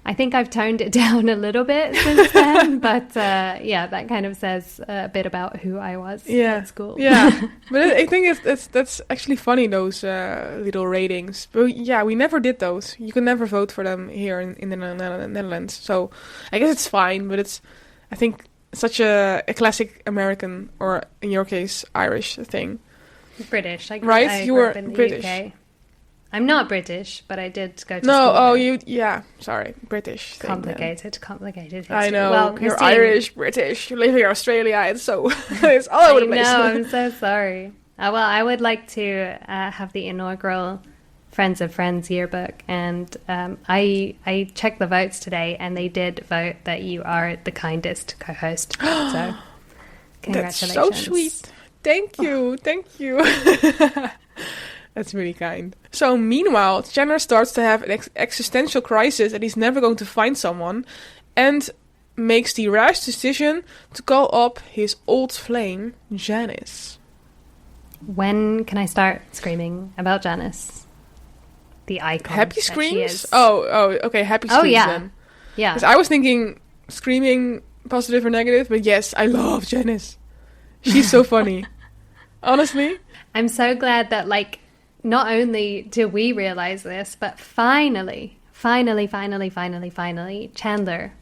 I think I've toned it down a little bit since then. But that kind of says a bit about who I was at school. Yeah, but I think that's actually funny, those little ratings. But yeah, we never did those. You can never vote for them here in the Netherlands. So I guess it's fine, but it's, I think, such a classic American, or in your case, Irish thing. British. Right? I you grew were up in the British. UK. I'm not British, but I did go to school. No, sorry, British. Complicated history. I know. Well, you're Irish, British. You live in Australia. It's so it's all over the place. No, I'm so sorry. Well, I would like to have the inaugural Friends of Friends yearbook, and I checked the votes today, and they did vote that you are the kindest co-host. So, congratulations. That's so sweet. Thank you. That's really kind. So meanwhile, Chandler starts to have an existential crisis that he's never going to find someone, and makes the rash decision to call up his old flame, Janice. When can I start screaming about Janice? The icon. Happy that screams? She is. Oh, okay, happy screams then. Yeah. Because I was thinking screaming positive or negative, but yes, I love Janice. She's so funny. Honestly. I'm so glad that, not only do we realize this, but finally, Chandler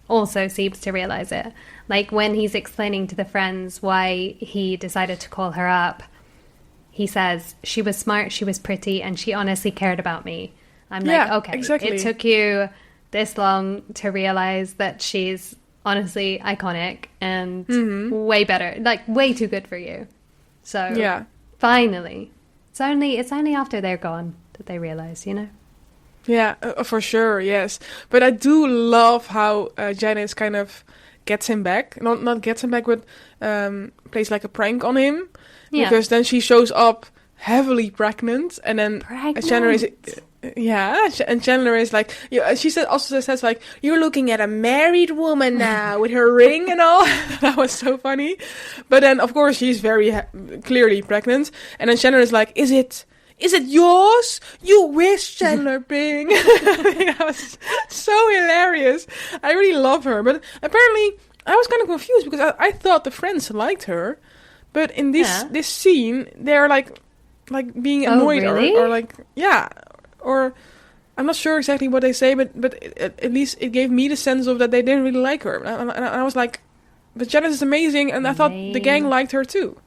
also seems to realize it. Like when he's explaining to the friends why he decided to call her up, he says, she was smart, she was pretty, and she honestly cared about me. I'm like, okay, exactly. It took you this long to realize that she's honestly iconic and way better, way too good for you. So finally. It's only after they're gone that they realize, Yeah, for sure, yes. But I do love how Janice kind of gets him back. Not gets him back, but plays like a prank on him. Yeah. Because then she shows up heavily pregnant, and then Chandler is... and Chandler is like... she also says, you're looking at a married woman now with her ring and all. That was so funny. But then, of course, she's very clearly pregnant. And then Chandler is like, Is it yours? You wish, Chandler Bing. That was so hilarious. I really love her. But apparently, I was kind of confused because I thought the friends liked her. But in this scene, they're like being annoyed or I'm not sure exactly what they say, but at least it gave me the sense of that they didn't really like her. And I was like, but Janice is amazing, and I thought the gang liked her too.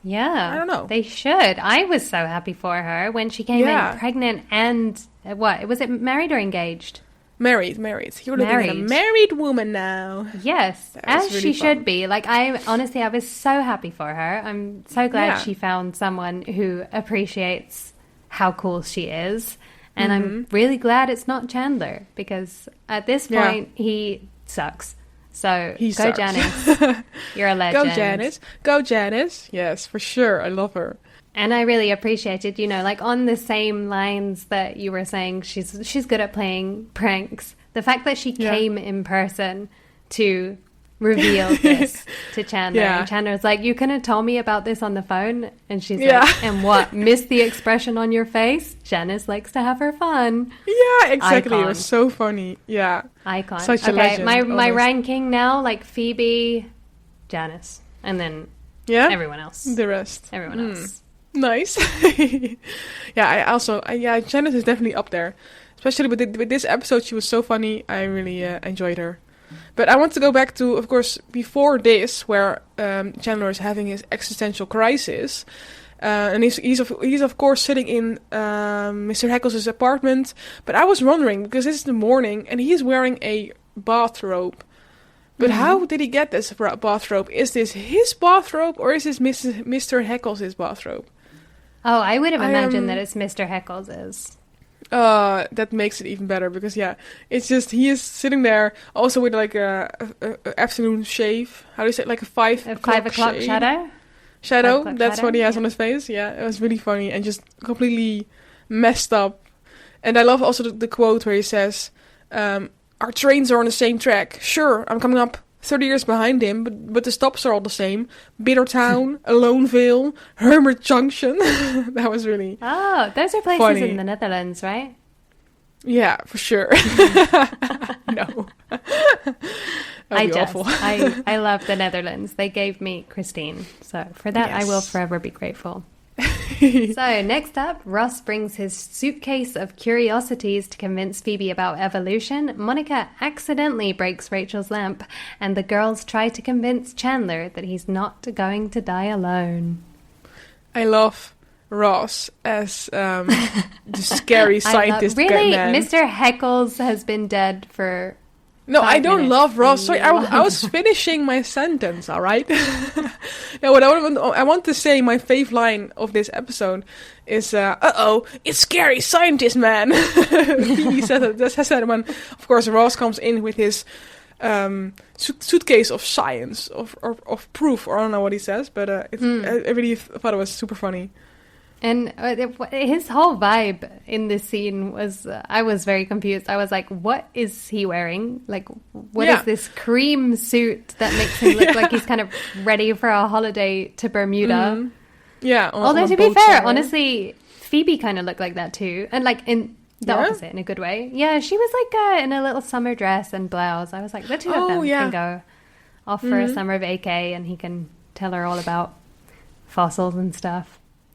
Yeah. I don't know. They should. I was so happy for her when she came in pregnant and, was it married or engaged? Married. You're looking at a married woman now. Yes, as really she should be. I was so happy for her. I'm so glad she found someone who appreciates how cool she is. And I'm really glad it's not Chandler, because at this point, he sucks. So go Janice. You're a legend. Go Janice. Yes, for sure. I love her. And I really appreciated, on the same lines that you were saying, she's good at playing pranks. The fact that she came in person to revealed this to Chandler. Yeah. And Chandler's like, you couldn't have told me about this on the phone? And she's Yeah. like, and what? Miss the expression on your face? Janice likes to have her fun. Yeah, exactly. It Icon. was so funny. Yeah. Icon. Such a okay, legend, my almost. ranking now, like Phoebe, Janice, and then Yeah? everyone else. The rest. Everyone else. Nice. Yeah, Janice is definitely up there. Especially with this episode, she was so funny. I really enjoyed her. But I want to go back to, of course, before this, where Chandler is having his existential crisis. And he's of course sitting in Mr. Heckles' apartment. But I was wondering, because this is the morning, and he's wearing a bathrobe. But how did he get this bathrobe? Is this his bathrobe, or is this Mr. Heckles' bathrobe? Oh, I would have imagined that it's Mr. Heckles'. That makes it even better, because it's just he is sitting there also with like a afternoon shave. How do you say it? Like a 5 o'clock shade? shadow? 5 o'clock That's shadow, what he has yeah. on his face. Yeah, it was really funny and just completely messed up. And I love also the quote where he says, our trains are on the same track. Sure, I'm coming up 30 years behind him, but the stops are all the same. Bittertown, Aloneville, Hermit Junction. That was really Oh, those are places funny. in the Netherlands, right? Yeah, for sure. No. That'd be awful. I love the Netherlands. They gave me Christine. So for that, I will Yes. forever be grateful. So next up, Ross brings his suitcase of curiosities to convince Phoebe about evolution. Monica accidentally breaks Rachel's lamp, and the girls try to convince Chandler that he's not going to die alone. I love Ross as the scary scientist Really, man. Mr. Heckles has been dead for... No, 5 I don't minutes. love Ross. Sorry, I was finishing my sentence, all right? No, what I want to say, my fave line of this episode is, uh-oh, it's scary scientist man. He said that when, of course, Ross comes in with his suitcase of science, of proof, or I don't know what he says, but I really thought it was super funny. And his whole vibe in this scene was, I was very confused. I was like, what is he wearing? Like, what is this cream suit that makes him look like he's kind of ready for a holiday to Bermuda? Yeah. Although, to be fair, honestly, Phoebe kind of looked like that too. And like in the opposite, in a good way. Yeah, she was like in a little summer dress and blouse. I was like, the two of them can go off for a summer vacay, and he can tell her all about fossils and stuff.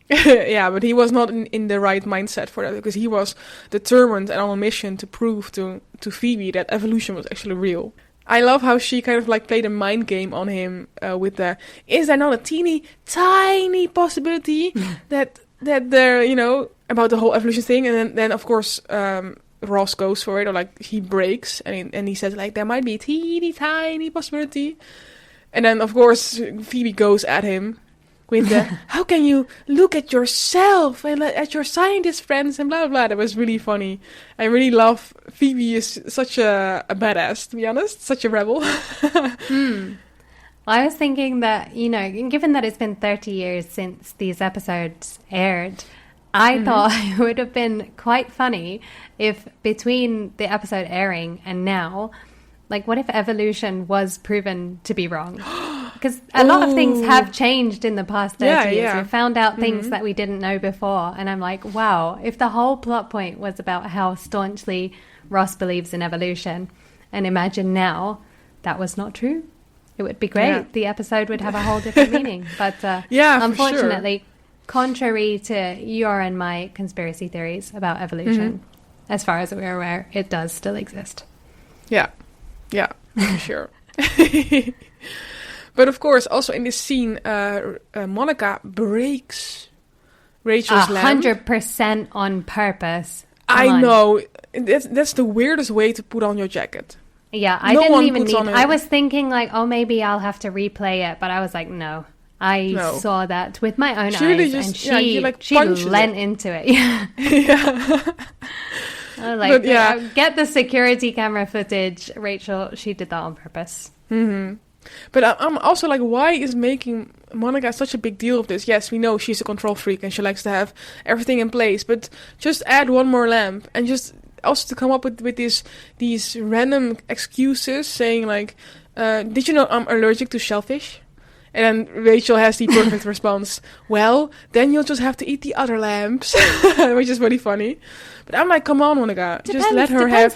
Yeah, but he was not in the right mindset for that, because he was determined and on a mission to prove to Phoebe that evolution was actually real. I love how she kind of like played a mind game on him with the, is there not a teeny tiny possibility that there, about the whole evolution thing, and then of course Ross goes for it, or like he breaks and he says like there might be a teeny tiny possibility, and then of course Phoebe goes at him with the, how can you look at yourself and at your scientist friends and blah, blah, blah. That was really funny. I really love Phoebe is such a badass, to be honest. Such a rebel. Well, I was thinking that, given that it's been 30 years since these episodes aired, I thought it would have been quite funny if between the episode airing and now, like, what if evolution was proven to be wrong? Because a lot of things have changed in the past 30 years. We found out things that we didn't know before. And I'm like, wow, if the whole plot point was about how staunchly Ross believes in evolution, and imagine now that was not true, it would be great. Yeah. The episode would have a whole different meaning. But unfortunately, contrary to your and my conspiracy theories about evolution, as far as we're aware, it does still exist. Yeah, for sure. But of course, also in this scene, Monica breaks Rachel's lamp. 100% on purpose. I know. That's the weirdest way to put on your jacket. Yeah, I didn't even need... I was thinking like, oh, maybe I'll have to replay it. But I was like, no. I saw that with my own eyes. Really and she punches lent into it. Yeah. I was like, get the security camera footage. Rachel, she did that on purpose. Mm-hmm. But I'm also like, why is making Monica such a big deal of this? Yes, we know she's a control freak and she likes to have everything in place, but just add one more lamp, and just also to come up with these random excuses saying like, Did you know I'm allergic to shellfish? And then Rachel has the perfect response. Well, then you'll just have to eat the other lambs, which is really funny. But I'm like, come on, Monica, just let her have.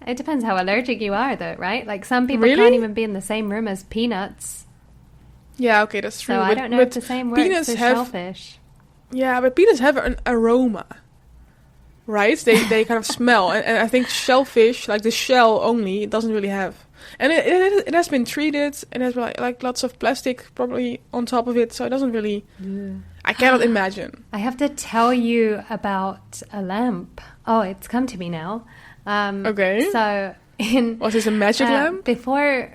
It depends how allergic you are, though, right? Like some people Really? can't even be in the same room as peanuts. Yeah, okay, that's true. So I don't know if the same works peanuts with have, shellfish. Yeah, but peanuts have an aroma, right? They kind of smell, and I think shellfish, like the shell only, it doesn't really have. And it has been treated, and has like lots of plastic probably on top of it, so it doesn't really. Yeah. I cannot imagine. I have to tell you about a lamp. Oh, it's come to me now. Okay. So was this a magic lamp? Before,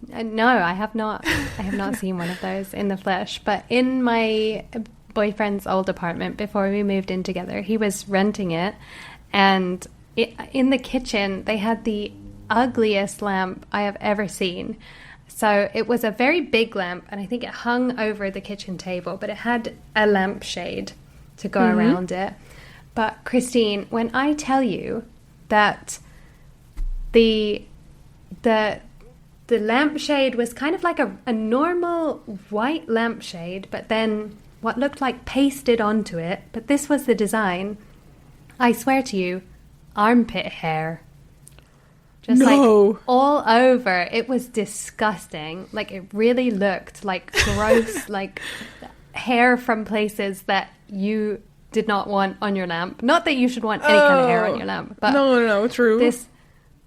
no, I have not. I have not seen one of those in the flesh. But in my boyfriend's old apartment, before we moved in together, he was renting it, and in the kitchen they had the ugliest lamp I have ever seen. So it was a very big lamp, and I think it hung over the kitchen table, but it had a lampshade to go around it. But Christine, when I tell you that the lampshade was kind of like a normal white lampshade, but then what looked like pasted onto it, but this was the design, I swear to you, armpit hair. Just like all over. It was disgusting. Like it really looked like gross, like hair from places that you did not want on your lamp. Not that you should want any kind of hair on your lamp, but no, true. This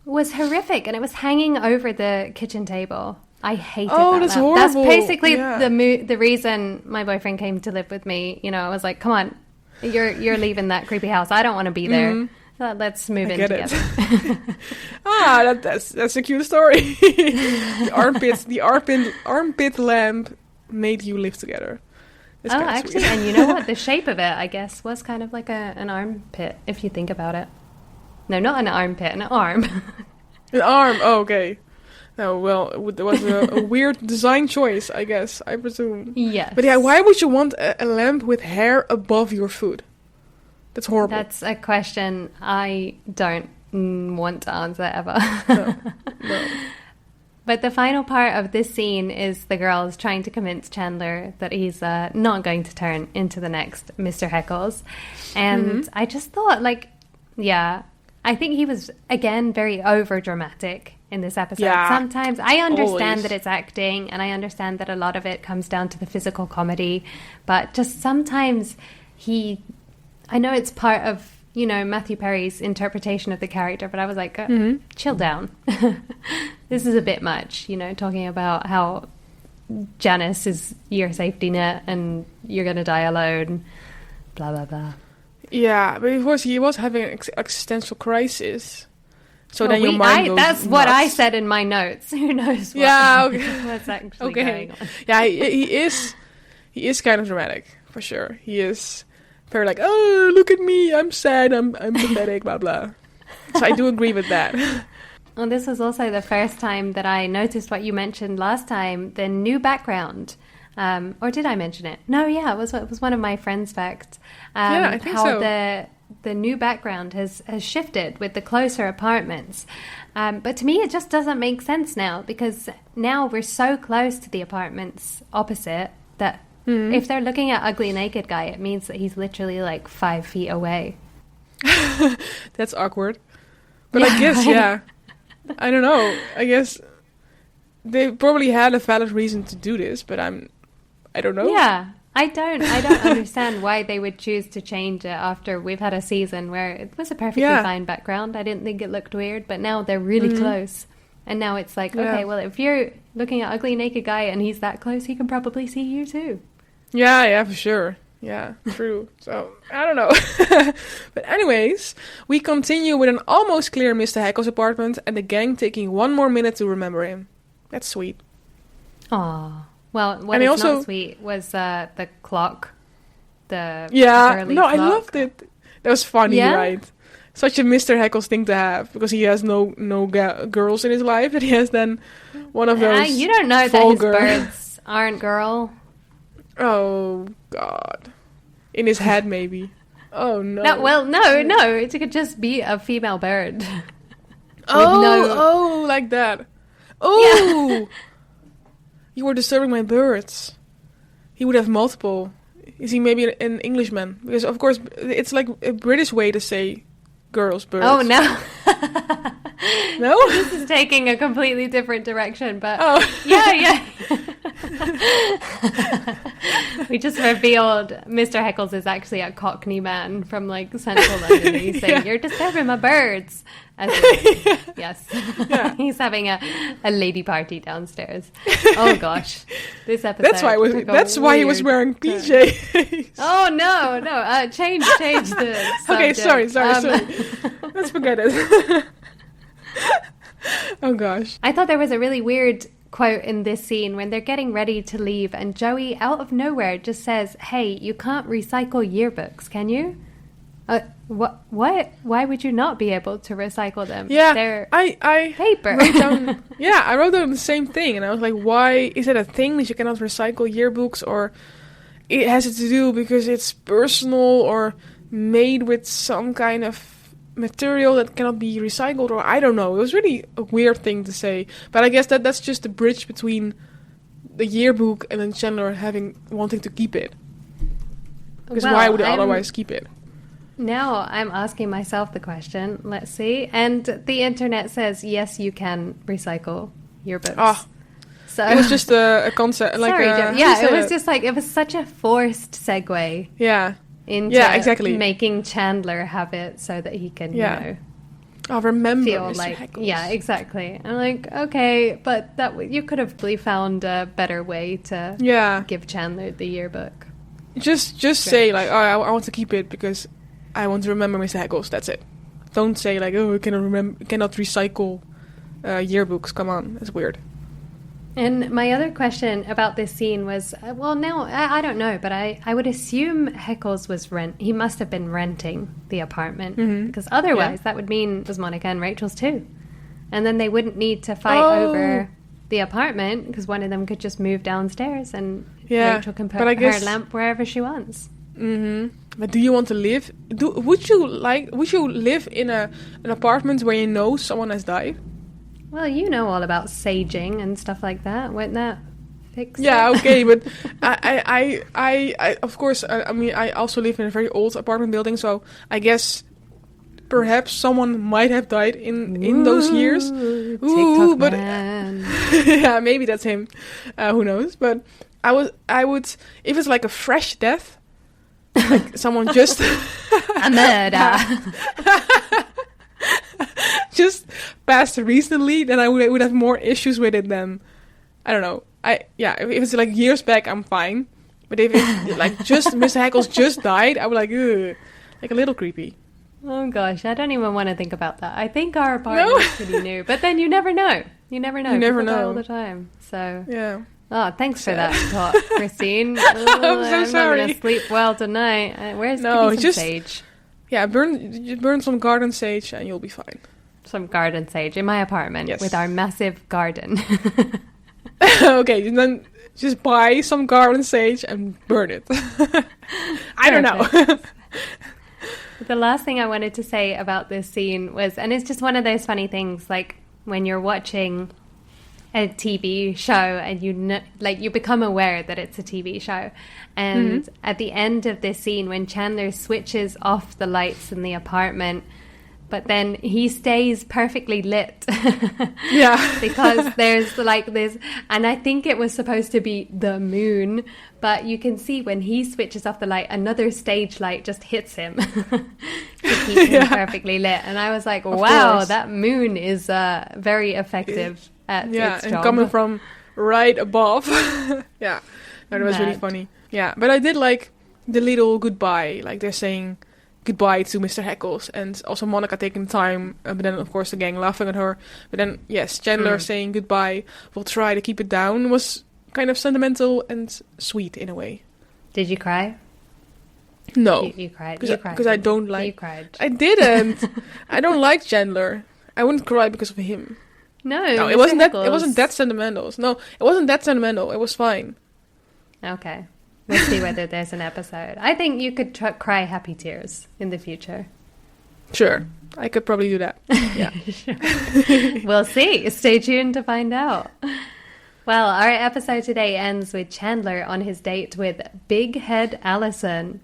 was horrific, and it was hanging over the kitchen table. I hated that that's lamp. horrible. That's basically the reason my boyfriend came to live with me. You know, I was like, come on, you're leaving that creepy house. I don't want to be there. Let's move in together. That's a cute story. the armpit lamp made you live together. It's actually, sweet. And you know what? The shape of it, I guess, was kind of like an armpit, if you think about it. No, not an armpit, an arm. An arm. Oh, okay. No, well, it was a weird design choice, I guess. I presume. Yes. But yeah, why would you want a lamp with hair above your food? That's horrible. That's a question I don't want to answer ever. No. But the final part of this scene is the girls trying to convince Chandler that he's not going to turn into the next Mr. Heckles. And I just thought, I think he was, again, very over-dramatic in this episode. Yeah, sometimes I understand always. that it's acting, and I understand that a lot of it comes down to the physical comedy. But just sometimes I know it's part of, Matthew Perry's interpretation of the character, but I was like, chill down. This is a bit much, talking about how Janice is your safety net and you're going to die alone, blah, blah, blah. Yeah, but of course he was having an existential crisis. So then your mind goes that's nuts. what I said in my notes. Who knows what's actually going on. Yeah, he is kind of dramatic, for sure. He is very like, oh, look at me, I'm sad, I'm pathetic, blah, blah. So I do agree with that. Well, this was also the first time that I noticed what you mentioned last time, the new background. Or did I mention it? No, yeah, it was one of my friend's facts. I think how so. The new background has shifted with the closer apartments. But to me, it just doesn't make sense now, because now we're so close to the apartments opposite that if they're looking at Ugly Naked Guy, it means that he's literally like 5 feet away. That's awkward. But I guess, I don't know. I guess they probably had a valid reason to do this, but I don't know. Yeah, I don't understand why they would choose to change it after we've had a season where it was a perfectly fine background. I didn't think it looked weird, but now they're really close. And now it's like, okay, well, if you're looking at Ugly Naked Guy and he's that close, he can probably see you too. Yeah, for sure. Yeah, true. So, I don't know. But anyways, we continue with an almost clear Mr. Heckles apartment and the gang taking one more minute to remember him. That's sweet. Aww. Well, what is not sweet was the clock. The girly clock. I loved it. That was funny, right? Such a Mr. Heckles thing to have, because he has no girls in his life, but he has then one of those. You don't know that his birds aren't girl. Oh God! In his head, maybe. Oh no! No. It could just be a female bird. Oh, like that. Oh! You were disturbing my birds. He would have multiple. Is he maybe an Englishman? Because, of course, it's like a British way to say girls, birds. Oh, no. No? This is taking a completely different direction, but Oh. yeah. We just revealed Mr. Heckles is actually a Cockney man from like Central London. He's saying, "You're disturbing my birds." As in, yes. Yeah. He's having a lady party downstairs. Oh gosh. This episode. That's why he was wearing PJs. Oh no. Change the Okay, subject. sorry. Let's forget it. Oh gosh. I thought there was a really weird quote in this scene when they're getting ready to leave and Joey out of nowhere just says, "Hey, you can't recycle yearbooks, can you?" What? Why would you not be able to recycle them? Yeah, They're I paper. wrote down. Yeah, I wrote down the same thing, and I was like, "Why is it a thing that you cannot recycle yearbooks, or it has it to do because it's personal or made with some kind of material that cannot be recycled, or I don't know." It was really a weird thing to say, but I guess that's just the bridge between the yearbook and then Chandler wanting to keep it. Because why would he otherwise keep it? Now I'm asking myself the question. Let's see. And the internet says, yes, you can recycle yearbooks. Ah, so it was just a concept. Like, sorry, how do you yeah, say it was just like, it was such a forced segue Yeah. into Yeah, exactly. making Chandler have it so that he can, Yeah. you know, I remember feel Mr. like, Heckles. yeah, exactly. I'm like, okay, but you could have really found a better way to Yeah. give Chandler the yearbook. Just say like, oh, I want to keep it because I want to remember Mr. Heckles. That's it. Don't say like, oh, I cannot recycle yearbooks. Come on, that's weird. And my other question about this scene was, well, now I don't know, but I would assume Heckles was he must have been renting the apartment because otherwise that would mean it was Monica and Rachel's too, and then they wouldn't need to fight over the apartment because one of them could just move downstairs and Rachel can put her lamp wherever she wants. Mm-hmm. But do you want to live? Would you live in an apartment where you know someone has died? Well, you know all about saging and stuff like that. Wouldn't that fix Yeah, it? okay, but I of course, I mean, I also live in a very old apartment building, so I guess perhaps someone might have died in those years. TikTok but man. yeah, maybe that's him. Who knows? But I would, if it's like a fresh death, like someone just A murder. just passed recently, then I would have more issues with it than, I don't know. If it's like years back, I'm fine. But if it's like just Mr. Heckles just died, I would like, ugh, like a little creepy. Oh gosh, I don't even want to think about that. I think our apartment is pretty new, but then you never know. You never know. You never People die know. all the time. So Yeah. oh, thanks for that thought, Christine. I'm so I'm sorry. not gonna sleep well tonight. Where's No, give me some just- sage? Yeah, burn some garden sage and you'll be fine. Some garden sage in my apartment Yes. with our massive garden. Okay, then just buy some garden sage and burn it. I don't know. The last thing I wanted to say about this scene was, and it's just one of those funny things, like when you're watching a TV show and you become aware that it's a TV show, and at the end of this scene when Chandler switches off the lights in the apartment, but then he stays perfectly lit. Yeah. Because there's like this, and I think it was supposed to be the moon, but you can see when he switches off the light, another stage light just hits him to keep him perfectly lit. And I was like, wow, course. that moon is very effective at its and job. coming from right above. Yeah, that was really Mad. funny. Yeah, but I did like the little goodbye, like they're saying goodbye to Mr. Heckles, and also Monica taking time, but then of course the gang laughing at her. But then yes, Chandler saying goodbye, we'll try to keep it down, was kind of sentimental and sweet in a way. Did you cry? No, You cried. because I don't like. You cried. I didn't. I don't like Chandler. I wouldn't cry because of him. No, No, it Mr. wasn't that. It Heckles. wasn't that sentimental. No, it wasn't that sentimental. It was fine. Okay. We'll see whether there's an episode. I think you could cry happy tears in the future. Sure. I could probably do that. Yeah. We'll see. Stay tuned to find out. Well, our episode today ends with Chandler on his date with Big Head Allison.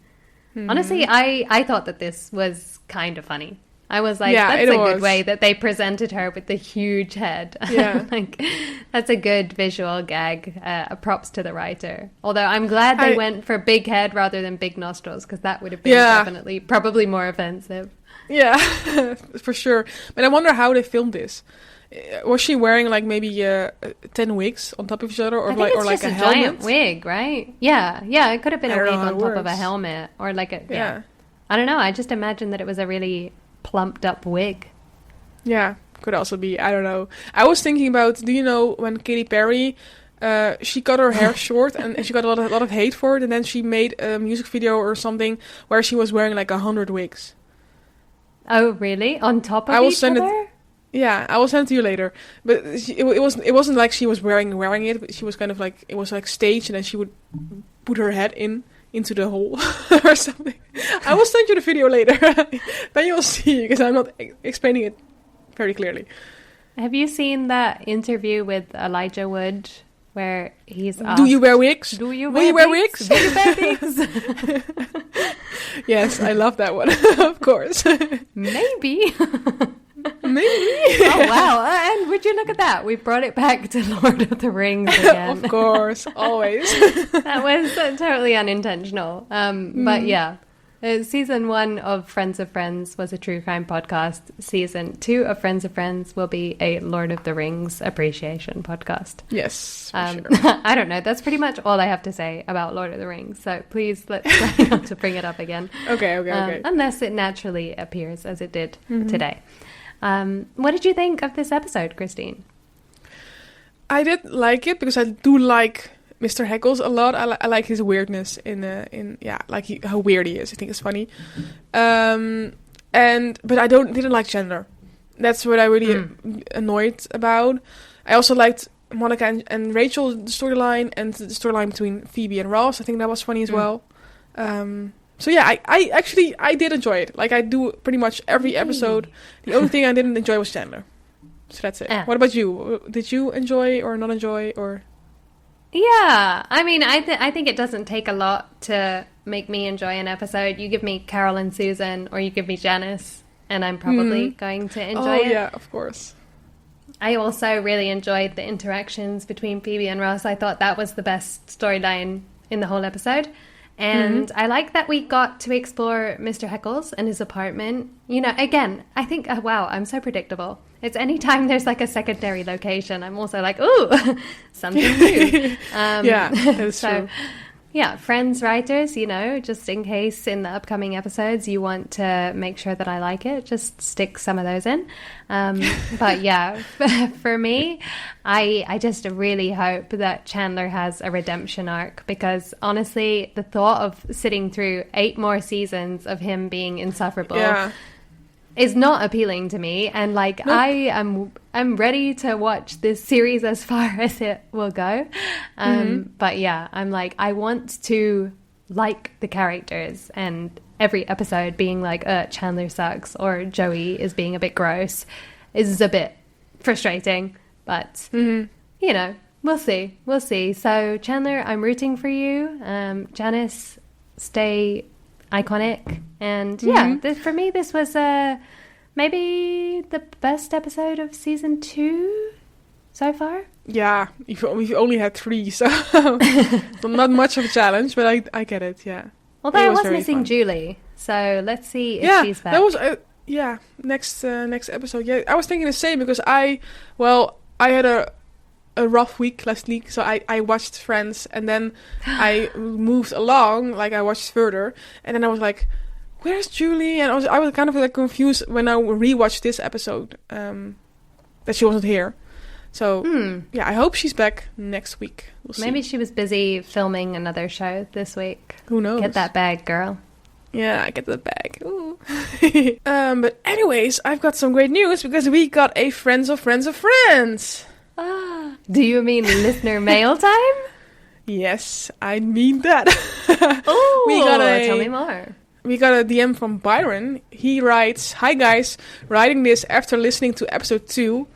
Honestly, I thought that this was kind of funny. I was like, that's a good way that they presented her with the huge head. Yeah. Like, that's a good visual gag. Props to the writer. Although I'm glad they went for big head rather than big nostrils, because that would have been probably more offensive. Yeah, for sure. But I wonder how they filmed this. Was she wearing like maybe 10 wigs on top of each other, or like just a helmet? Giant helmet? wig, right? Yeah, it could have been a wig on top of a helmet, or like a I don't know. I just imagined that it was a really plumped up wig. Yeah, could also be. I don't know. I was thinking about. Do you know when Katy Perry? She got her hair short and she got a lot of hate for it, and then she made a music video or something where she was wearing like 100 wigs. Oh, really? On top of each other? Yeah, I will send it to you later. But it wasn't like she was wearing it. But she was kind of like, it was like staged, and then she would put her head into the hole or something. I will send you the video later. Then you'll see, because I'm not explaining it very clearly. Have you seen that interview with Elijah Wood where he's asked, Do you wear wigs? Will you wear wigs? Do you wear wigs? Yes, I love that one. Of course. Maybe. Maybe. Oh, wow. And would you look at that? We brought it back to Lord of the Rings again. Of course, always. That was totally unintentional. But yeah, season 1 of Friends of Friends was a true crime podcast. Season 2 of Friends of Friends will be a Lord of the Rings appreciation podcast. Yes, for sure. I don't know. That's pretty much all I have to say about Lord of the Rings. So please let's try not to bring it up again. Okay. Unless it naturally appears as it did today. What did you think of this episode, Christine? I did like it because I do like Mr. Heckles a lot. I like his weirdness how weird he is. I think it's funny. But I didn't like Chandler. That's what I really annoyed about. I also liked Monica and Rachel, the storyline, and the storyline between Phoebe and Ross. I think that was funny as well. So yeah, I did enjoy it. Like I do pretty much every episode. The only thing I didn't enjoy was Chandler. So that's it. What about you? Did you enjoy or not enjoy or? Yeah, I mean, I think it doesn't take a lot to make me enjoy an episode. You give me Carol and Susan, or you give me Janice, and I'm probably going to enjoy it. Oh yeah, of course. I also really enjoyed the interactions between Phoebe and Ross. I thought that was the best storyline in the whole episode. And I like that we got to explore Mr. Heckles and his apartment. You know, again, I think, wow, I'm so predictable. It's anytime there's like a secondary location, I'm also like, ooh, something new. Yeah, that's true. Yeah, Friends writers, you know, just in case in the upcoming episodes you want to make sure that I like it, just stick some of those in. But yeah, for me, I just really hope that Chandler has a redemption arc, because honestly, the thought of sitting through 8 more seasons of him being insufferable is not appealing to me, and like nope. I'm ready to watch this series as far as it will go. But yeah, I'm like, I want to like the characters, and every episode being like, Chandler sucks or Joey is being a bit gross is a bit frustrating, but you know, we'll see. So Chandler, I'm rooting for you. Janice, stay iconic. And for me, this was maybe the best episode of season 2 so far. Yeah, we've only had 3, so not much of a challenge, but I get it. Yeah. Although I was missing fun. Julie, so let's see if she's back. That was next episode. Yeah, I was thinking the same, because I had a rough week last week, so I watched Friends, and then I moved along, like I watched further, and then I was like, where's Julie? And I was kind of like confused when I rewatched this episode that she wasn't here. So yeah, I hope she's back next week. Maybe she was busy filming another show this week. Who knows? Get that bag, girl. Yeah, I get the bag. Ooh. But anyways, I've got some great news, because we got a Friends of Friends of Friends. Do you mean listener mail time? Yes, I mean that. Oh, tell me more. we got a DM from Byron. He writes, "Hi guys, writing this after listening to episode 2.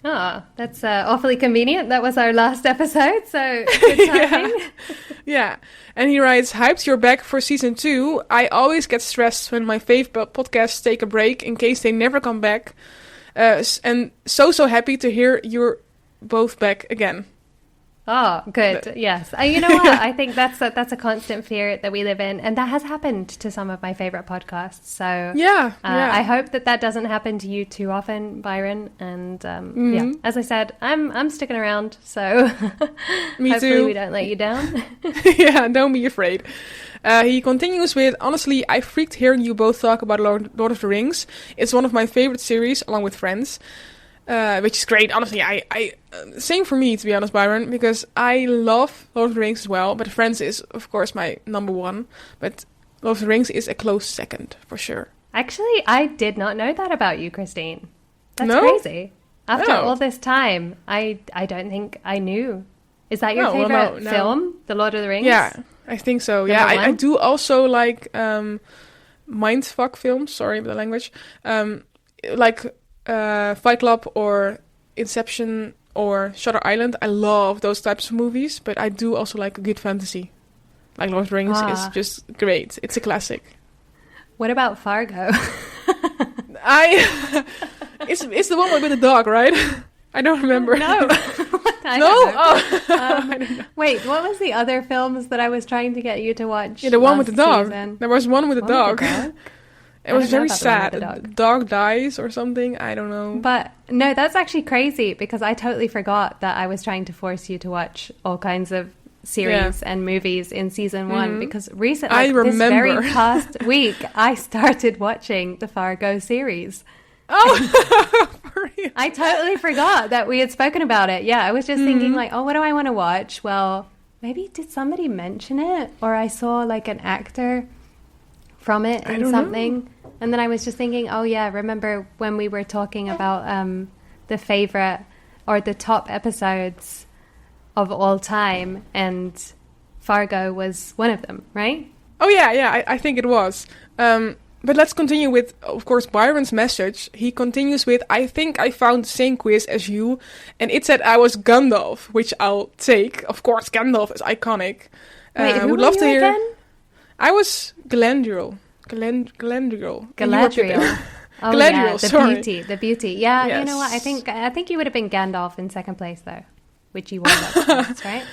Oh, that's awfully convenient. That was our last episode, so good timing. Yeah. And he writes, "Hyped you're back for season 2. I always get stressed when my fave podcasts take a break in case they never come back. And so happy to hear you're both back again." Oh, good. Yes. You know what? I think that's a constant fear that we live in. And that has happened to some of my favorite podcasts. So Yeah. I hope that doesn't happen to you too often, Byron. And yeah, as I said, I'm sticking around. So Me hopefully too. we don't let you down. Yeah, don't be afraid. He continues with, "Honestly, I freaked hearing you both talk about Lord of the Rings. It's one of my favorite series, along with Friends." Which is great. Honestly, I same for me, to be honest, Byron, because I love Lord of the Rings as well, but Friends is, of course, my number one. But Lord of the Rings is a close second, for sure. Actually, I did not know that about you, Christine. That's No? crazy. After No. all this time, I don't think I knew. Is that your No, well, favorite no. film, The Lord of the Rings? Yeah, I think so. Yeah, Number I one? do also like mindfuck films, sorry about the language. Like Fight Club or Inception or Shutter Island. I love those types of movies, but I do also like a good fantasy. Like Lord of the Rings is just great. It's a classic. What about Fargo? It's the one with the dog, right? I don't remember. No. I No? don't know. Oh. I don't know. Wait, what was the other films that I was trying to get you to watch? Yeah, the one with the last dog. season? There was one with the One with dog. the dog? It was I don't know very about the one with sad. the The dog. dog dies or something. I don't know. But no, that's actually crazy because I totally forgot that I was trying to force you to watch all kinds of series and movies in season 1 because recently, I this very remember. past week, I started watching the Fargo series. Oh, for real? I totally forgot that we had spoken about it. Yeah, I was just thinking like, oh, what do I want to watch? Well, maybe did somebody mention it? Or I saw like an actor from it in something. And then I was just thinking, oh yeah, remember when we were talking about the favorite or the top episodes of all time, and Fargo was one of them, right? Oh, yeah, I think it was. But let's continue with, of course, Byron's message. He continues with, "I think I found the same quiz as you, and it said I was Gandalf," which I'll take. Of course, Gandalf is iconic. Wait, who would were love you to hear. again? I was Galadriel. Galadriel. And you were Pippin. Galadriel. Oh Galadriel, yeah, sorry. the beauty. Yeah, you know what? I Yes. think you would have been Gandalf in second place though, which you won that first, right?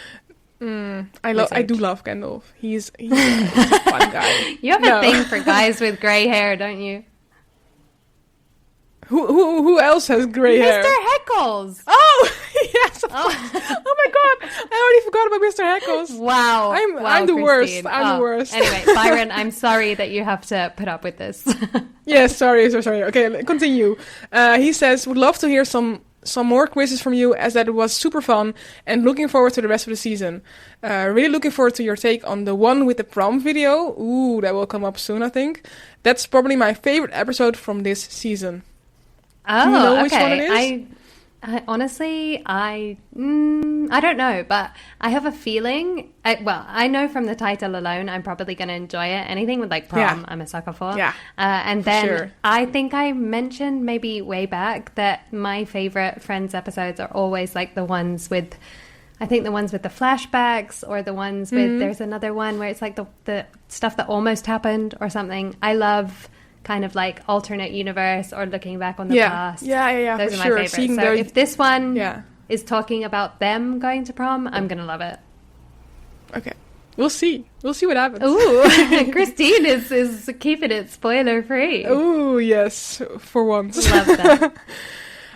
I do love Gandalf. He's a fun guy. You have a thing for guys with grey hair, don't you? Who else has grey hair? Mr. Heckles. Oh, yes. Of course. Oh my god, I already forgot about Mr. Heckles. Wow. I'm the worst. Christine. I'm the worst. Anyway, Byron, I'm sorry that you have to put up with this. Yes, sorry. Okay, continue. He says, "Would love to hear some more quizzes from you, as that was super fun, and looking forward to the rest of the season. Really looking forward to your take on the one with the prom video. Ooh, that will come up soon, I think. That's probably my favorite episode from this season." Oh, Do you know okay. which one it is? I honestly, I don't know, but I have a feeling. I know from the title alone, I'm probably going to enjoy it. Anything with like prom, Yeah. I'm a sucker for. Yeah, and then sure. I think I mentioned maybe way back that my favorite Friends episodes are always like the ones with. I think the ones with the flashbacks or the ones with. There's another one where it's like the stuff that almost happened or something. I love kind of like alternate universe or looking back on the past. Yeah, Those for are my sure. favorites. Seeing So their- if this one Yeah. is talking about them going to prom, I'm going to love it. Okay, we'll see. We'll see what happens. Ooh, Christine is keeping it spoiler free. Ooh, yes, for once. Love that.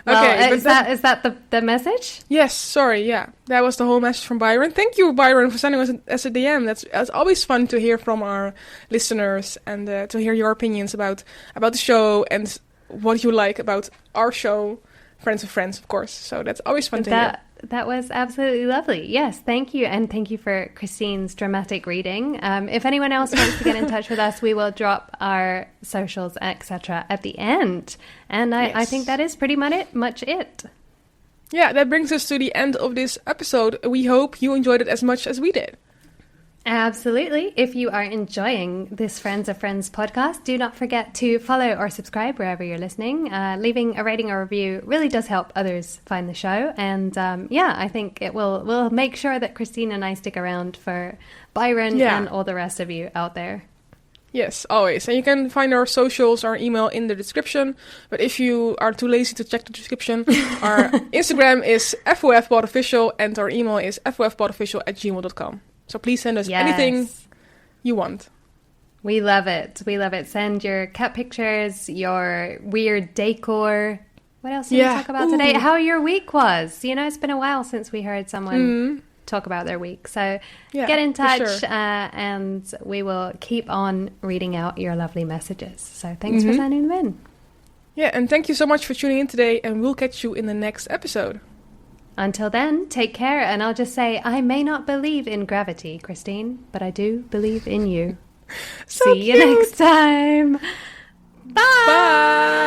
Well, Okay, but is that the message? Yes, sorry, yeah. That was the whole message from Byron. Thank you, Byron, for sending us a DM. That's always fun to hear from our listeners and to hear your opinions about the show and what you like about our show, Friends of Friends, of course. So that's always fun to hear. That was absolutely lovely. Yes, thank you. And thank you for Christine's dramatic reading. If anyone else wants to get in touch with us, we will drop our socials, etc. at the end. And I think that is pretty much it. Yeah, that brings us to the end of this episode. We hope you enjoyed it as much as we did. Absolutely. If you are enjoying this Friends of Friends podcast, do not forget to follow or subscribe wherever you're listening. Leaving a rating or review really does help others find the show. And I think it will make sure that Christine and I stick around for Byron and all the rest of you out there. Yes, always. And you can find our socials, our email in the description. But if you are too lazy to check the description, our Instagram is FOFpodofficial and our email is FOFpodofficial@gmail.com. So please send us anything you want. We love it. We love it. Send your cat pictures, your weird decor. What else did we talk about today? How your week was. You know, it's been a while since we heard someone talk about their week. So get in touch and we will keep on reading out your lovely messages. So thanks for sending them in. Yeah, and thank you so much for tuning in today, and we'll catch you in the next episode. Until then, take care, and I'll just say, I may not believe in gravity, Christine, but I do believe in you. So See you next time. Bye! Bye!